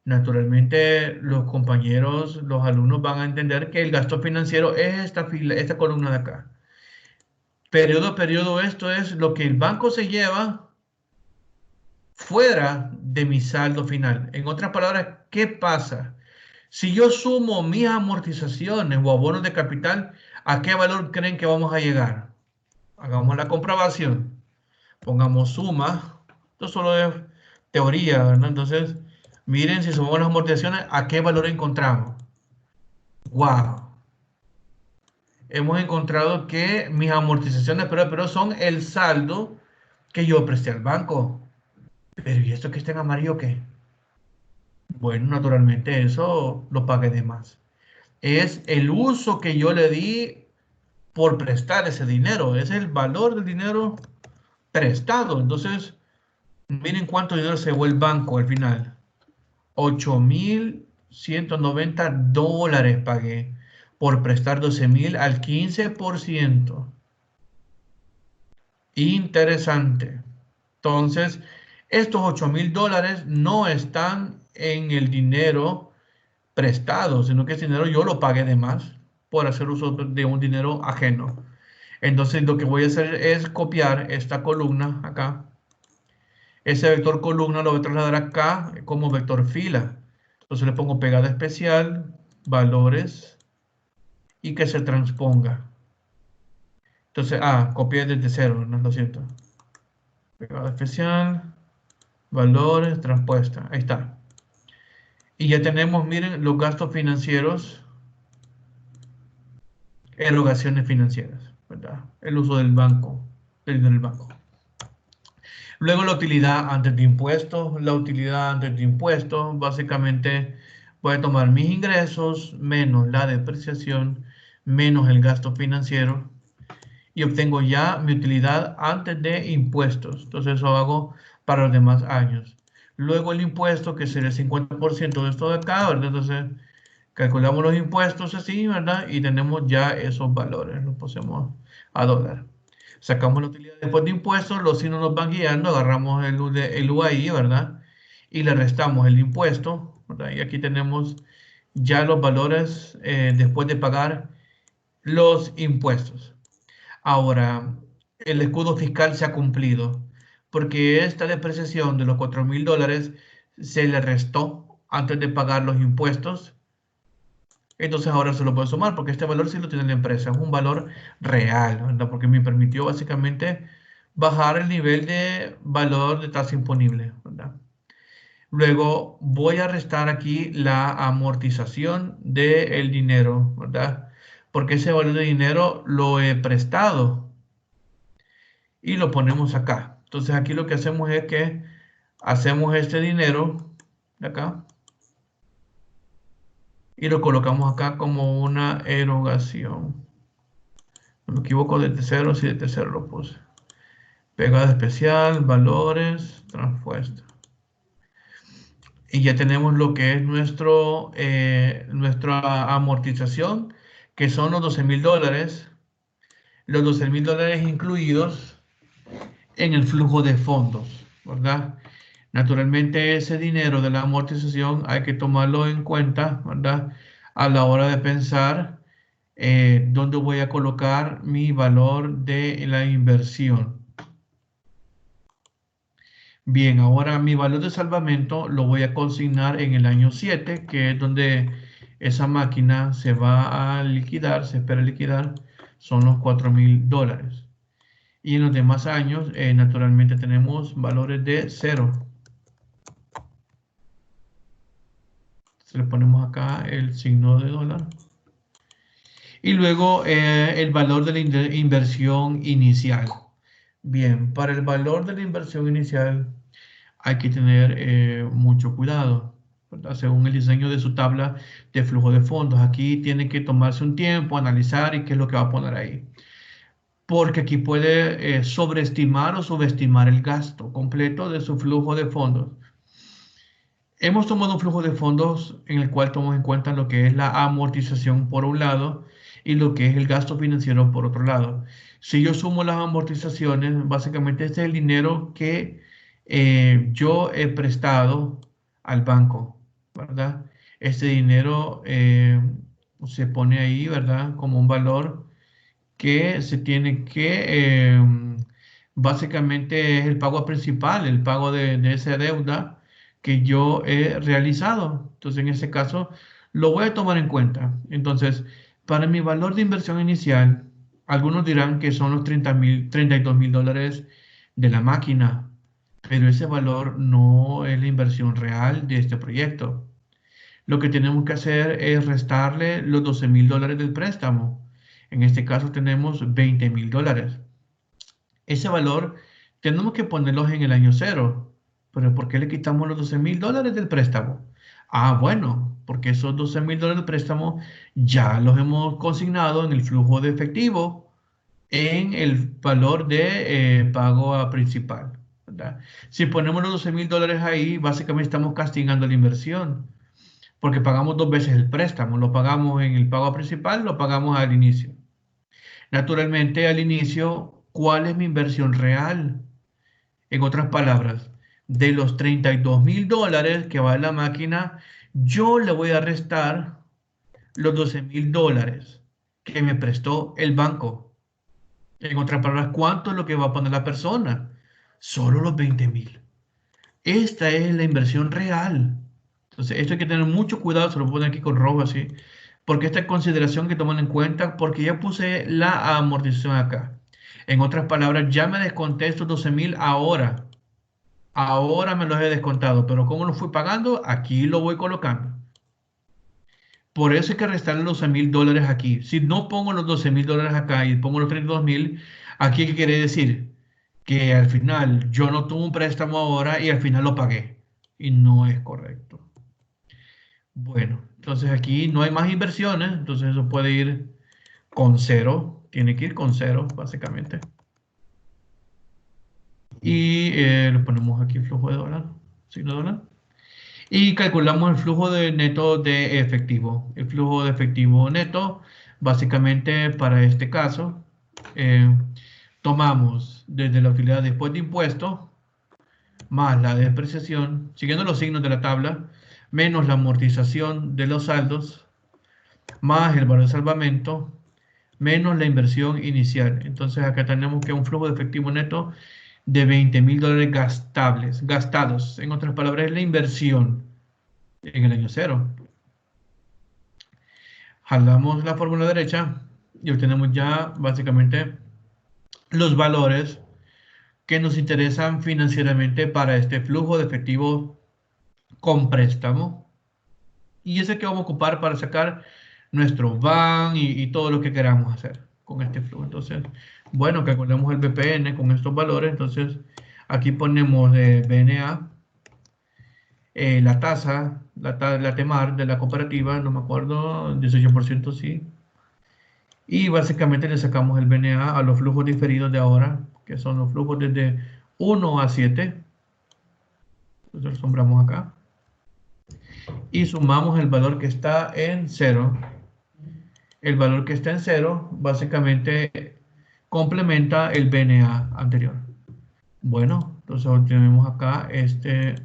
Speaker 2: Naturalmente, los compañeros, los alumnos van a entender que el gasto financiero es esta columna de acá. Periodo a periodo, esto es lo que el banco se lleva fuera de mi saldo final. En otras palabras, ¿qué pasa? Si yo sumo mis amortizaciones o abonos de capital, ¿a qué valor creen que vamos a llegar? Hagamos la comprobación. Pongamos suma. Esto solo es teoría, ¿verdad? Entonces, miren si sumamos las amortizaciones, ¿a qué valor encontramos? ¡Wow! Hemos encontrado que mis amortizaciones, pero son el saldo que yo presté al banco. Pero ¿y esto que está en amarillo qué? Bueno, naturalmente eso lo pagué de más. Es el uso que yo le di por prestar ese dinero. Es el valor del dinero prestado. Entonces, miren cuánto dinero se llevó el banco al final. $8,190 pagué por prestar 12,000 al 15%. Interesante. Entonces, estos $8,000 no están en el dinero prestado, sino que ese dinero yo lo pagué de más por hacer uso de un dinero ajeno. Entonces, lo que voy a hacer es copiar esta columna acá. Ese vector columna lo voy a trasladar acá como vector fila. Entonces le pongo pegada especial, valores y que se transponga. Entonces, copié desde cero, no lo siento. Pegada especial, valores, transpuesta. Ahí está. Y ya tenemos, miren, los gastos financieros, erogaciones financieras, ¿verdad? El uso del banco, del banco. Luego la utilidad antes de impuestos. La utilidad antes de impuestos, básicamente voy a tomar mis ingresos menos la depreciación menos el gasto financiero y obtengo ya mi utilidad antes de impuestos. Entonces eso hago para los demás años. Luego el impuesto, que sería el 50% de esto de acá, ¿verdad? Entonces calculamos los impuestos así, ¿verdad? Y tenemos ya esos valores, los pasamos a dólar. Sacamos la utilidad después de impuestos, los signos nos van guiando, agarramos el UAI, ¿verdad? Y le restamos el impuesto, ¿verdad? Y aquí tenemos ya los valores después de pagar los impuestos. Ahora, el escudo fiscal se ha cumplido, porque esta depreciación de los $4,000 se le restó antes de pagar los impuestos. Entonces ahora se lo puedo sumar, porque este valor sí lo tiene la empresa, es un valor real, ¿verdad? Porque me permitió básicamente bajar el nivel de valor de tasa imponible, ¿verdad? Luego voy a restar aquí la amortización del dinero, ¿verdad? Porque ese valor de dinero lo he prestado y lo ponemos acá. Entonces aquí lo que hacemos es que hacemos este dinero de acá y lo colocamos acá como una erogación. No me equivoco, de tercero, sí, de tercero lo puse. Pegada especial, valores, transpuesta. Y ya tenemos lo que es nuestra amortización, que son los $12,000. Los $12,000 incluidos en el flujo de fondos, ¿verdad? Naturalmente ese dinero de la amortización hay que tomarlo en cuenta, ¿verdad? A la hora de pensar dónde voy a colocar mi valor de la inversión. Bien, ahora mi valor de salvamento lo voy a consignar en el año 7, que es donde esa máquina se va a liquidar, se espera liquidar, son los $4,000. Y en los demás años, naturalmente tenemos valores de 0. Se le ponemos acá el signo de dólar. Y luego el valor de la inversión inicial. Bien, para el valor de la inversión inicial hay que tener mucho cuidado, ¿verdad? Según el diseño de su tabla de flujo de fondos. Aquí tiene que tomarse un tiempo, analizar y qué es lo que va a poner ahí. Porque aquí puede sobreestimar o subestimar el gasto completo de su flujo de fondos. Hemos tomado un flujo de fondos en el cual tomamos en cuenta lo que es la amortización por un lado y lo que es el gasto financiero por otro lado. Si yo sumo las amortizaciones, básicamente este es el dinero que yo he prestado al banco, ¿verdad? Este dinero se pone ahí, ¿verdad? Como un valor que se tiene que, básicamente es el pago principal, el pago de esa deuda que yo he realizado. Entonces, en ese caso, lo voy a tomar en cuenta. Entonces, para mi valor de inversión inicial, algunos dirán que son los $32,000 de la máquina, pero ese valor no es la inversión real de este proyecto. Lo que tenemos que hacer es restarle los $12,000 del préstamo. En este caso tenemos $20,000. Ese valor tenemos que ponerlos en el año 0. Pero ¿por qué le quitamos los $12,000 del préstamo? Ah, bueno, porque esos $12,000 del préstamo ya los hemos consignado en el flujo de efectivo en el valor de pago a principal, ¿verdad? Si ponemos los $12,000 ahí, básicamente estamos castigando la inversión, porque pagamos dos veces el préstamo. Lo pagamos en el pago principal, lo pagamos al inicio. Naturalmente, al inicio, ¿cuál es mi inversión real? En otras palabras, de los $32,000 que vale la máquina, yo le voy a restar los $12,000 que me prestó el banco. En otras palabras, ¿cuánto es lo que va a poner la persona? Solo los $20,000. Esta es la inversión real. Entonces, esto hay que tener mucho cuidado, se lo pongo aquí con rojo así, porque esta consideración que toman en cuenta, porque ya puse la amortización acá. En otras palabras, ya me desconté estos $12,000 ahora. Ahora me los he descontado, pero como lo fui pagando, aquí lo voy colocando. Por eso hay que restar los $12,000 aquí. Si no pongo los $12,000 acá y pongo los 32,000, aquí ¿qué quiere decir? Que al final yo no tuve un préstamo ahora y al final lo pagué. Y no es correcto. Bueno, entonces aquí no hay más inversiones, entonces eso puede ir con cero. Tiene que ir con cero, básicamente. Y le ponemos aquí flujo de dólar, signo dólar. Y calculamos el flujo de neto de efectivo. El flujo de efectivo neto, básicamente para este caso, eh, tomamos desde la utilidad después de impuestos, más la depreciación, siguiendo los signos de la tabla, menos la amortización de los saldos, más el valor de salvamento, menos la inversión inicial. Entonces acá tenemos que un flujo de efectivo neto de $20,000 gastados. En otras palabras, es la inversión en el año cero. Jalamos la fórmula derecha y obtenemos ya básicamente los valores que nos interesan financieramente para este flujo de efectivo con préstamo. Y ese que vamos a ocupar para sacar nuestro van y todo lo que queramos hacer con este flujo. Entonces, bueno, calculemos el BPN con estos valores. Entonces, aquí ponemos BNA, la tasa, la TEMAR de la cooperativa, no me acuerdo, 18% sí. Y básicamente le sacamos el BNA a los flujos diferidos de ahora, que son los flujos desde 1 a 7. Entonces lo sombramos acá. Y sumamos el valor que está en 0. El valor que está en 0 básicamente complementa el BNA anterior. Bueno, entonces obtenemos acá este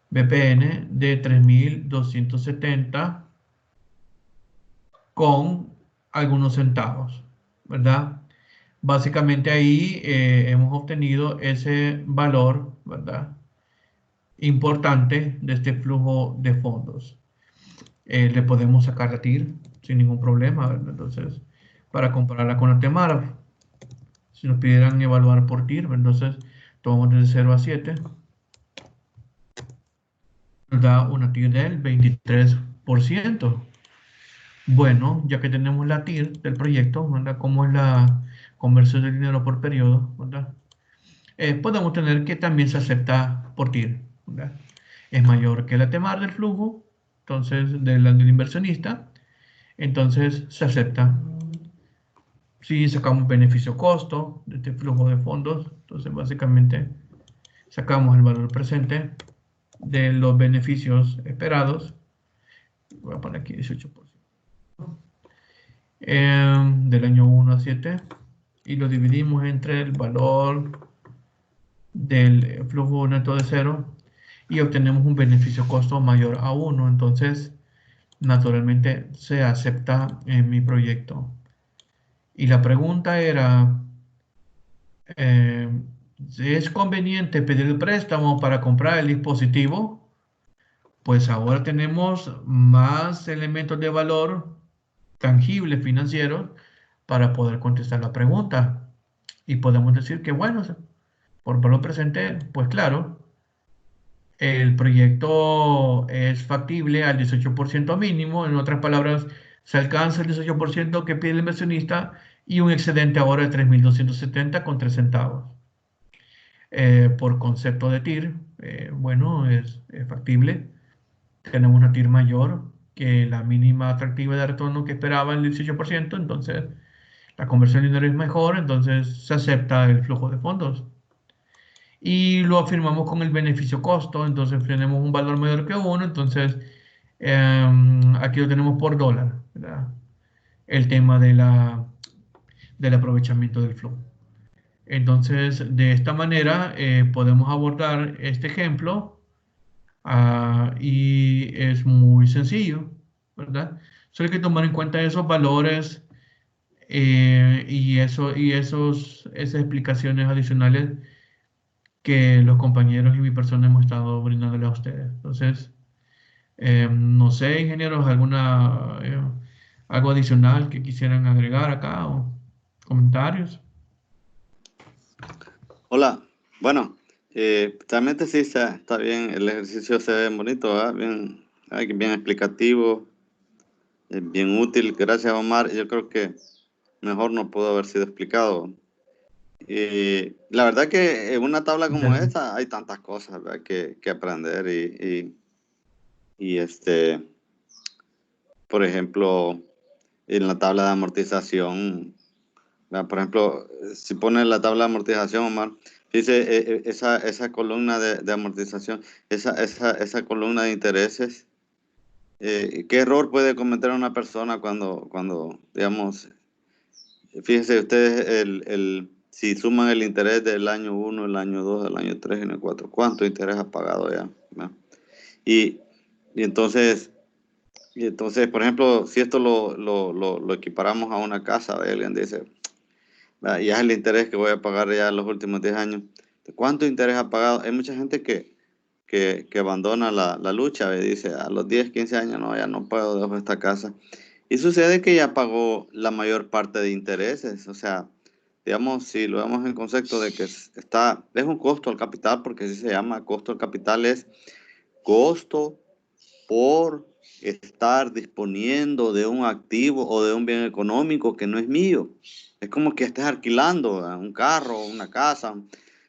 Speaker 2: BPN de 3,270 con algunos centavos, ¿verdad? Básicamente ahí hemos obtenido ese valor, ¿verdad? Importante de este flujo de fondos. Le podemos sacar la TIR sin ningún problema, ¿verdad? Entonces, para compararla con la TEMAR, si nos pidieran evaluar por TIR, entonces tomamos de 0 a 7, nos da una TIR del 23%. Bueno, ya que tenemos la TIR del proyecto, ¿verdad? Como es la conversión de dinero por periodo, ¿verdad? Podemos tener que también se acepta por TIR, ¿verdad? Es mayor que la TEMAR del flujo, entonces del inversionista, entonces se acepta. Si sacamos beneficio-costo de este flujo de fondos, entonces básicamente sacamos el valor presente de los beneficios esperados. Voy a poner aquí 18%. Del año 1 a 7 y lo dividimos entre el valor del flujo neto de 0 y obtenemos un beneficio-costo mayor a 1. Entonces, naturalmente se acepta en mi proyecto. Y la pregunta era, ¿es conveniente pedir el préstamo para comprar el dispositivo? Pues ahora tenemos más elementos de valor tangibles financieros para poder contestar la pregunta. Y podemos decir que, bueno, por valor presente, pues claro, el proyecto es factible al 18% mínimo. En otras palabras, se alcanza el 18% que pide el inversionista y un excedente ahora de 3,270 con 3 centavos. Por concepto de TIR, bueno, es factible. Tenemos una TIR mayor que la mínima atractiva de retorno que esperaba el 18%, entonces la conversión de dinero es mejor, entonces se acepta el flujo de fondos. Y lo afirmamos con el beneficio-costo, entonces tenemos un valor mayor que 1, entonces aquí lo tenemos por dólar, ¿verdad? El tema del aprovechamiento del flujo. Entonces, de esta manera podemos abordar este ejemplo y es muy sencillo, ¿verdad? Solo hay que tomar en cuenta esos valores y esas explicaciones adicionales que los compañeros y mi persona hemos estado brindándole a ustedes. Entonces, no sé, ingenieros, algo adicional que quisieran agregar acá o comentarios.
Speaker 3: Hola, bueno, realmente sí está bien, el ejercicio se ve bonito, ¿verdad? Bien explicativo, bien útil. Gracias, Omar. Yo creo que mejor no pudo haber sido explicado. La verdad que en una tabla como
Speaker 2: Interesante.
Speaker 3: esta hay tantas cosas, ¿verdad? que aprender y por ejemplo, en la tabla de amortización, ¿verdad? Por ejemplo, si pones la tabla de amortización, Omar, dice esa columna de amortización, esa columna de intereses, ¿qué error puede cometer una persona cuando digamos, fíjense ustedes, si suman el interés del año 1, el año 2, el año 3 y el 4, ¿cuánto interés ha pagado ya? ¿No? Y, y entonces, por ejemplo, si esto lo equiparamos a una casa, ¿ve? Alguien dice, "Ah, ya es el interés que voy a pagar ya en los últimos 10 años. ¿Cuánto interés ha pagado?" Hay mucha gente que abandona la lucha y dice, a los 10, 15 años, no, ya no puedo, dejo esta casa. Y sucede que ya pagó la mayor parte de intereses. O sea, digamos, si lo vemos en concepto de que es un costo al capital, porque así se llama, costo al capital es costo por estar disponiendo de un activo o de un bien económico que no es mío. Es como que estés alquilando un carro, una casa.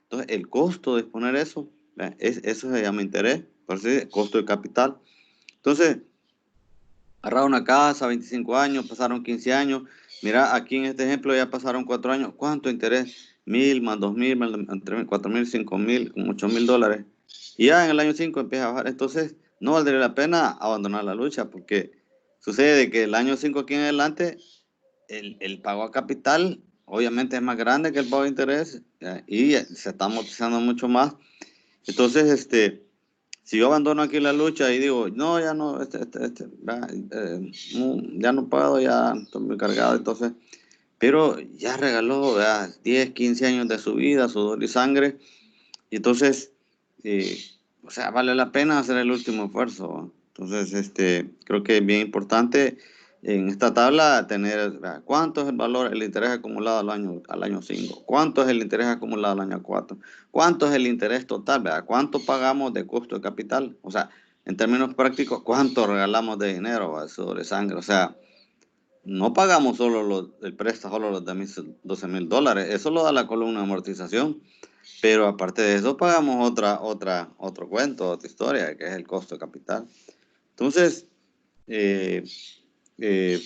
Speaker 3: Entonces, el costo de exponer eso, eso se llama interés, por eso es costo de capital. Entonces, agarrar una casa, 25 años, pasaron 15 años. Mira, aquí en este ejemplo ya pasaron 4 años. ¿Cuánto interés? 1,000 más 2,000, más 3,000, 4,000, 5,000, como 8,000 dólares. Y ya en el año 5 empieza a bajar. Entonces, no valdría la pena abandonar la lucha porque sucede que el año 5 aquí en adelante, el pago a capital obviamente es más grande que el pago de interés, y se está amortizando mucho más. Entonces, si yo abandono aquí la lucha y digo, no, ya no, ya no puedo, ya estoy muy cargado, entonces, pero ya regaló, ¿verdad? 10, 15 años de su vida, sudor y sangre, y entonces, eh, o sea, vale la pena hacer el último esfuerzo, ¿va? Entonces, creo que es bien importante en esta tabla tener, ¿verdad? ¿Cuánto es el valor, el interés acumulado al año 5? ¿Cuánto es el interés acumulado al año 4? ¿Cuánto es el interés total, ¿verdad? ¿Cuánto pagamos de costo de capital? O sea, en términos prácticos, ¿cuánto regalamos de dinero, ¿va? Sudor y sangre? O sea, no pagamos solo el préstamo, solo los 12,000 dólares. Eso lo da la columna de amortización. Pero aparte de eso, pagamos otro cuento, otra historia, que es el costo de capital. Entonces, eh, eh,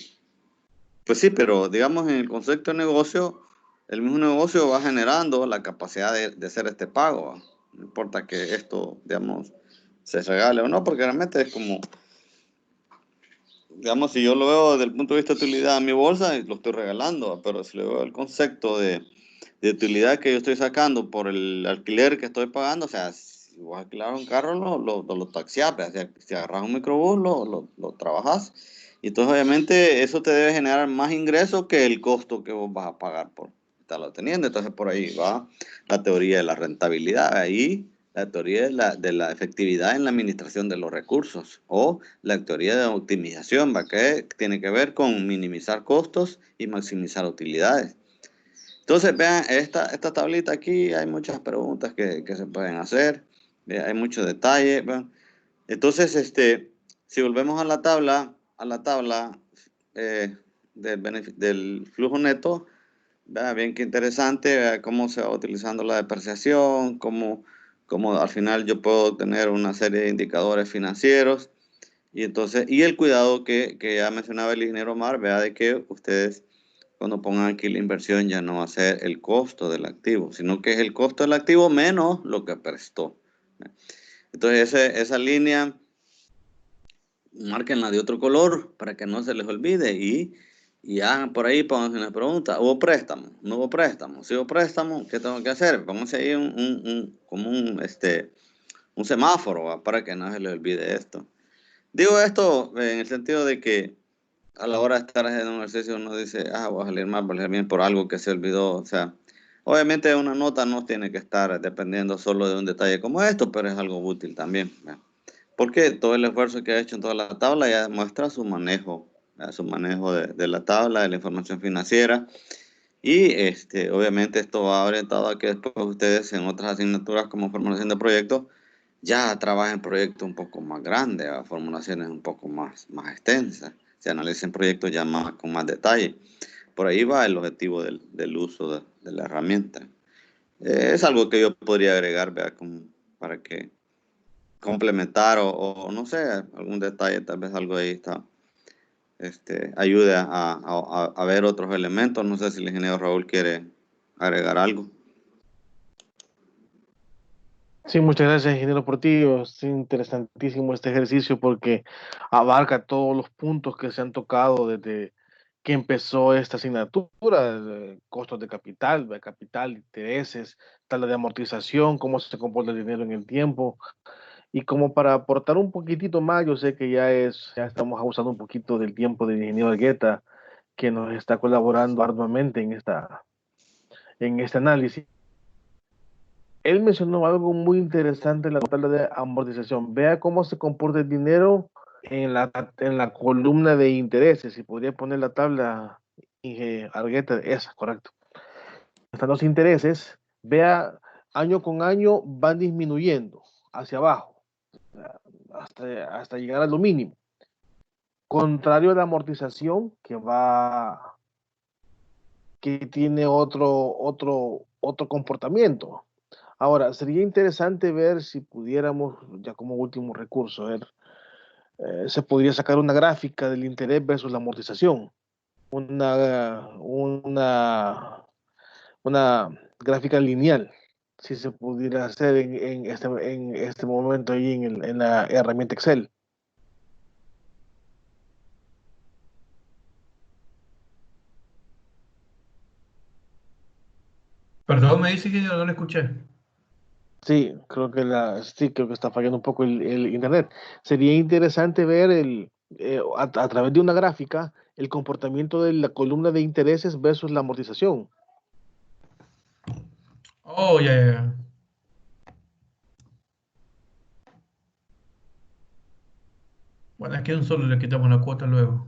Speaker 3: pues sí, pero digamos en el concepto de negocio, el mismo negocio va generando la capacidad de hacer este pago, ¿va? No importa que esto, digamos, se regale o no, porque realmente es como, digamos, si yo lo veo desde el punto de vista de utilidad a mi bolsa, lo estoy regalando, ¿va? Pero si lo veo el concepto de utilidad que yo estoy sacando por el alquiler que estoy pagando, o sea, si vas a alquilar un carro, lo taxias, pues, si agarras un microbús, lo trabajas. Y entonces, obviamente, eso te debe generar más ingresos que el costo que vos vas a pagar por estarlo teniendo. Entonces, por ahí va la teoría de la rentabilidad, ahí la teoría de la efectividad en la administración de los recursos o la teoría de optimización, ¿va? Que tiene que ver con minimizar costos y maximizar utilidades. Entonces, vean, esta tablita aquí, hay muchas preguntas que se pueden hacer, hay muchos detalles, vean. Entonces, si volvemos a la tabla del flujo neto, vean bien qué interesante, vean cómo se va utilizando la depreciación, cómo al final yo puedo obtener una serie de indicadores financieros, y entonces, y el cuidado que ya mencionaba el ingeniero Omar, vea de que ustedes cuando pongan aquí la inversión ya no va a ser el costo del activo, sino que es el costo del activo menos lo que prestó. Entonces esa línea, márquenla de otro color para que no se les olvide y hagan por ahí, pónganse una pregunta. ¿Hubo préstamo? ¿No hubo préstamo? Si hubo préstamo, ¿qué tengo que hacer? Pónganse ahí como un semáforo, ¿va? Para que no se les olvide esto. Digo esto en el sentido de que a la hora de estar haciendo un ejercicio uno dice, voy a salir mal, voy a salir bien por algo que se olvidó. O sea, obviamente una nota no tiene que estar dependiendo solo de un detalle como esto, pero es algo útil también, ¿verdad? Porque todo el esfuerzo que ha hecho en toda la tabla ya demuestra su manejo, ¿verdad? Su manejo de la tabla, de la información financiera. Y obviamente esto va orientado a que después ustedes en otras asignaturas como formulación de proyectos ya trabajen proyectos un poco más grandes, ¿verdad? Formulaciones un poco más extensas. se analicen proyectos ya más, con más detalle. Por ahí va el objetivo del uso de la herramienta. Es algo que yo podría agregar, ¿verdad? Como para que complementar o no sé, algún detalle, tal vez algo ahí está, ayude a ver otros elementos. No sé si el ingeniero Raúl quiere agregar algo.
Speaker 1: Sí, muchas gracias, ingeniero Portillo. Es interesantísimo este ejercicio porque abarca todos los puntos que se han tocado desde que empezó esta asignatura, costos de capital, intereses, tabla de amortización, cómo se comporta el dinero en el tiempo. Y como para aportar un poquitito más, yo sé que ya estamos abusando un poquito del tiempo del ingeniero Argueta, que nos está colaborando arduamente en este análisis. Él mencionó algo muy interesante en la tabla de amortización. Vea cómo se comporta el dinero en la columna de intereses. Si podría poner la tabla, Argueta, esa, correcto. Están los intereses. Vea, año con año van disminuyendo hacia abajo, hasta llegar a lo mínimo. Contrario a la amortización, que tiene otro comportamiento. Ahora, sería interesante ver si pudiéramos, ya como último recurso, se podría sacar una gráfica del interés versus la amortización. Una gráfica lineal, si se pudiera hacer en este momento ahí en la herramienta Excel.
Speaker 2: Perdón, me dice que yo no lo escuché.
Speaker 1: Sí, creo que está fallando un poco el internet. Sería interesante ver a través de una gráfica el comportamiento de la columna de intereses versus la amortización.
Speaker 2: Oh, ya, ya, ya. Bueno, es que a un solo le quitamos la cuota luego.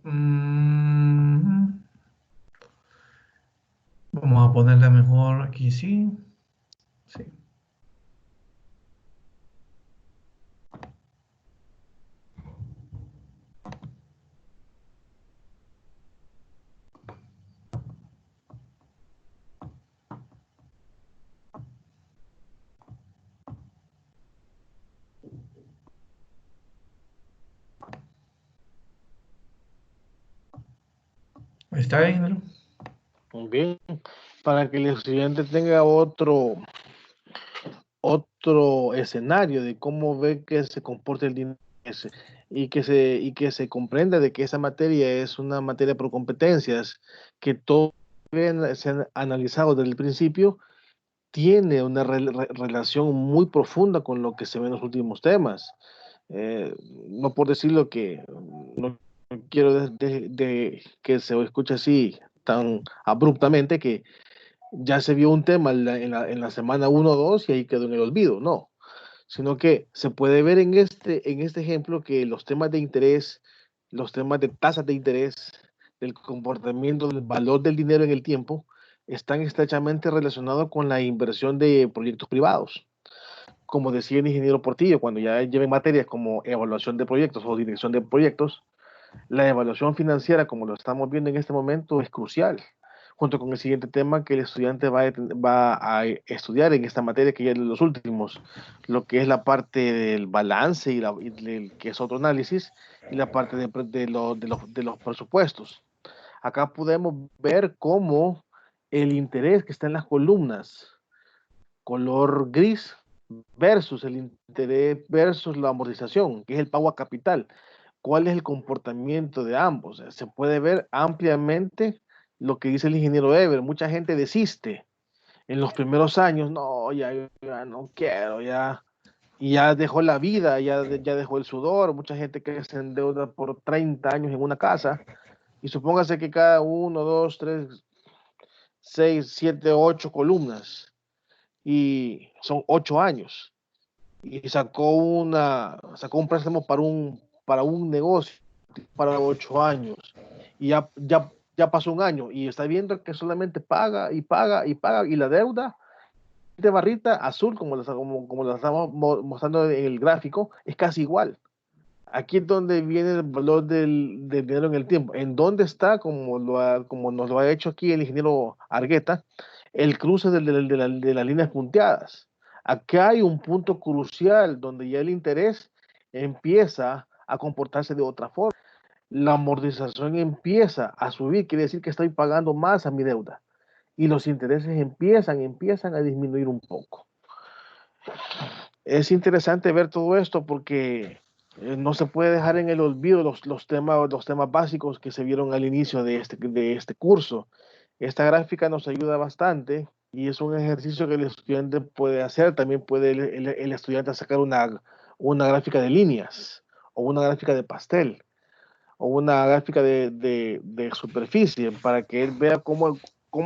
Speaker 2: Mm, Vamos a ponerla mejor aquí, sí. Sí. ¿Está bien, Andrew?
Speaker 1: Muy bien, para que el estudiante tenga otro escenario de cómo ve que se comporta el dinero y que se comprenda de que esa materia es una materia por competencias, que todo se han analizado desde el principio, tiene una relación muy profunda con lo que se ve en los últimos temas. No por decirlo que no quiero que se escuche así tan abruptamente que ya se vio un tema en la semana uno o 2 y ahí quedó en el olvido, no, sino que se puede ver en este ejemplo que los temas de interés, los temas de tasas de interés, del comportamiento del valor del dinero en el tiempo, están estrechamente relacionados con la inversión de proyectos privados. Como decía el ingeniero Portillo, cuando ya lleven materias como evaluación de proyectos o dirección de proyectos, la evaluación financiera, como lo estamos viendo en este momento, es crucial, junto con el siguiente tema que el estudiante va a estudiar en esta materia, que ya es de los últimos, lo que es la parte del balance que es otro análisis, y la parte de los presupuestos. Acá podemos ver cómo el interés que está en las columnas, color gris, versus el interés versus la amortización, que es el pago a capital. ¿Cuál es el comportamiento de ambos? Se puede ver ampliamente lo que dice el ingeniero Ever. Mucha gente desiste en los primeros años. No, ya no quiero, ya. Y ya dejó la vida, ya dejó el sudor. Mucha gente que se endeuda por 30 años en una casa. Y supóngase que cada uno, dos, tres, seis, siete, ocho columnas. Y son 8 años. Y sacó un préstamo para un negocio para 8 años. Y ya pasó un año y está viendo que solamente paga y paga y paga y la deuda barrita azul, como la estamos mostrando en el gráfico, es casi igual. Aquí es donde viene el valor del dinero en el tiempo. ¿En dónde está, como nos lo ha hecho aquí el ingeniero Argueta, el cruce de las líneas punteadas? Acá hay un punto crucial donde ya el interés empieza a comportarse de otra forma. La amortización empieza a subir, quiere decir que estoy pagando más a mi deuda. Y los intereses empiezan a disminuir un poco. Es interesante ver todo esto porque no se puede dejar en el olvido los temas básicos que se vieron al inicio de este curso. Esta gráfica nos ayuda bastante y es un ejercicio que el estudiante puede hacer. También puede el estudiante sacar una gráfica de líneas o una gráfica de pastel o una gráfica de superficie para que él vea cómo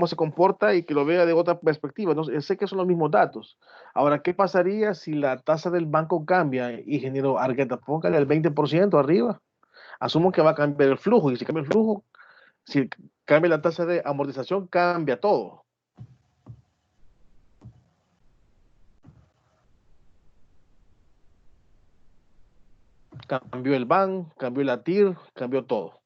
Speaker 1: se comporta y que lo vea de otra perspectiva. No, sé que son los mismos datos. Ahora, ¿qué pasaría si la tasa del banco cambia, ingeniero Argueta? Póngale el 20% arriba. Asumo que va a cambiar el flujo, y si cambia el flujo, si cambia la tasa de amortización, cambia todo. Cambió el BAN, cambió la TIR, cambió todo.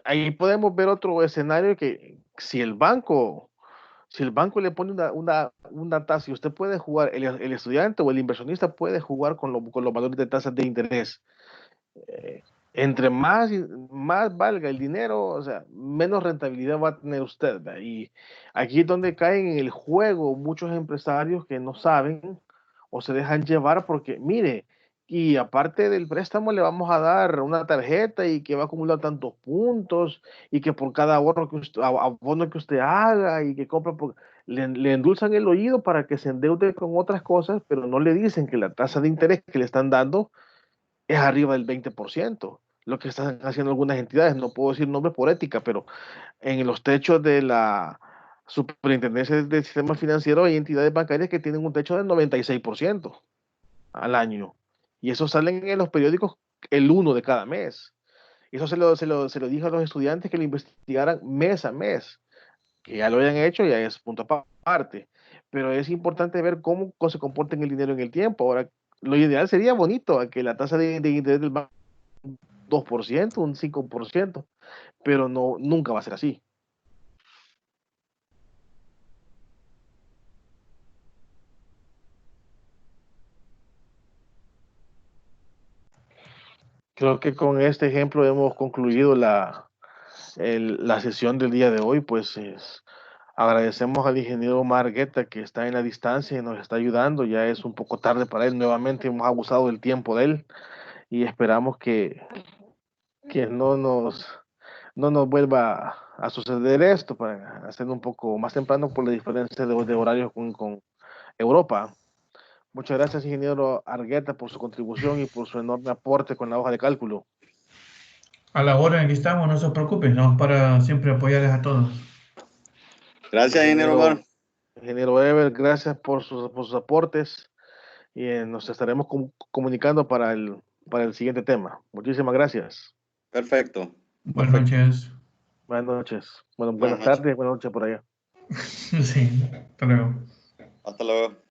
Speaker 1: Ahí podemos ver otro escenario que si el banco le pone una tasa y usted puede jugar, el estudiante o el inversionista puede jugar con los valores de tasas de interés. Entre más valga el dinero, o sea, menos rentabilidad va a tener usted, ¿verdad? Y aquí es donde caen en el juego muchos empresarios que no saben o se dejan llevar porque, mire, y aparte del préstamo le vamos a dar una tarjeta y que va a acumular tantos puntos y que por cada abono que usted haga y que compra, le endulzan el oído para que se endeude con otras cosas, pero no le dicen que la tasa de interés que le están dando es arriba del 20%. Lo que están haciendo algunas entidades, no puedo decir nombres por ética, pero en los techos de la Superintendencia del Sistema Financiero hay entidades bancarias que tienen un techo del 96% al año. Y eso salen en los periódicos el 1 de cada mes. Eso se lo dije a los estudiantes que lo investigaran mes a mes. Que ya lo hayan hecho, ya es punto aparte. Pero es importante ver cómo se comporta el dinero en el tiempo. Ahora, lo ideal sería bonito, que la tasa de interés del banco 2%, un 5%, pero no, nunca va a ser así. Creo que con este ejemplo hemos concluido la sesión del día de hoy. Pues agradecemos al ingeniero Margueta que está en la distancia y nos está ayudando. Ya es un poco tarde para él. Nuevamente hemos abusado del tiempo de él y esperamos que no nos vuelva a suceder esto para hacerlo un poco más temprano por la diferencia de horarios con Europa. Muchas gracias, ingeniero Argueta, por su contribución y por su enorme aporte con la hoja de cálculo.
Speaker 2: A la hora en que estamos, no se preocupen, ¿no? Para siempre apoyarles a todos.
Speaker 3: Gracias, ingeniero Omar.
Speaker 1: Ingeniero Ever, gracias por sus aportes y nos estaremos comunicando para el siguiente tema. Muchísimas gracias.
Speaker 3: Perfecto.
Speaker 2: Buenas noches.
Speaker 1: Buenas noches. Bueno,
Speaker 3: Buenas
Speaker 1: buenas
Speaker 3: noches.
Speaker 1: tardes, buenas noches por allá.
Speaker 2: Sí, hasta luego.
Speaker 3: Hasta luego.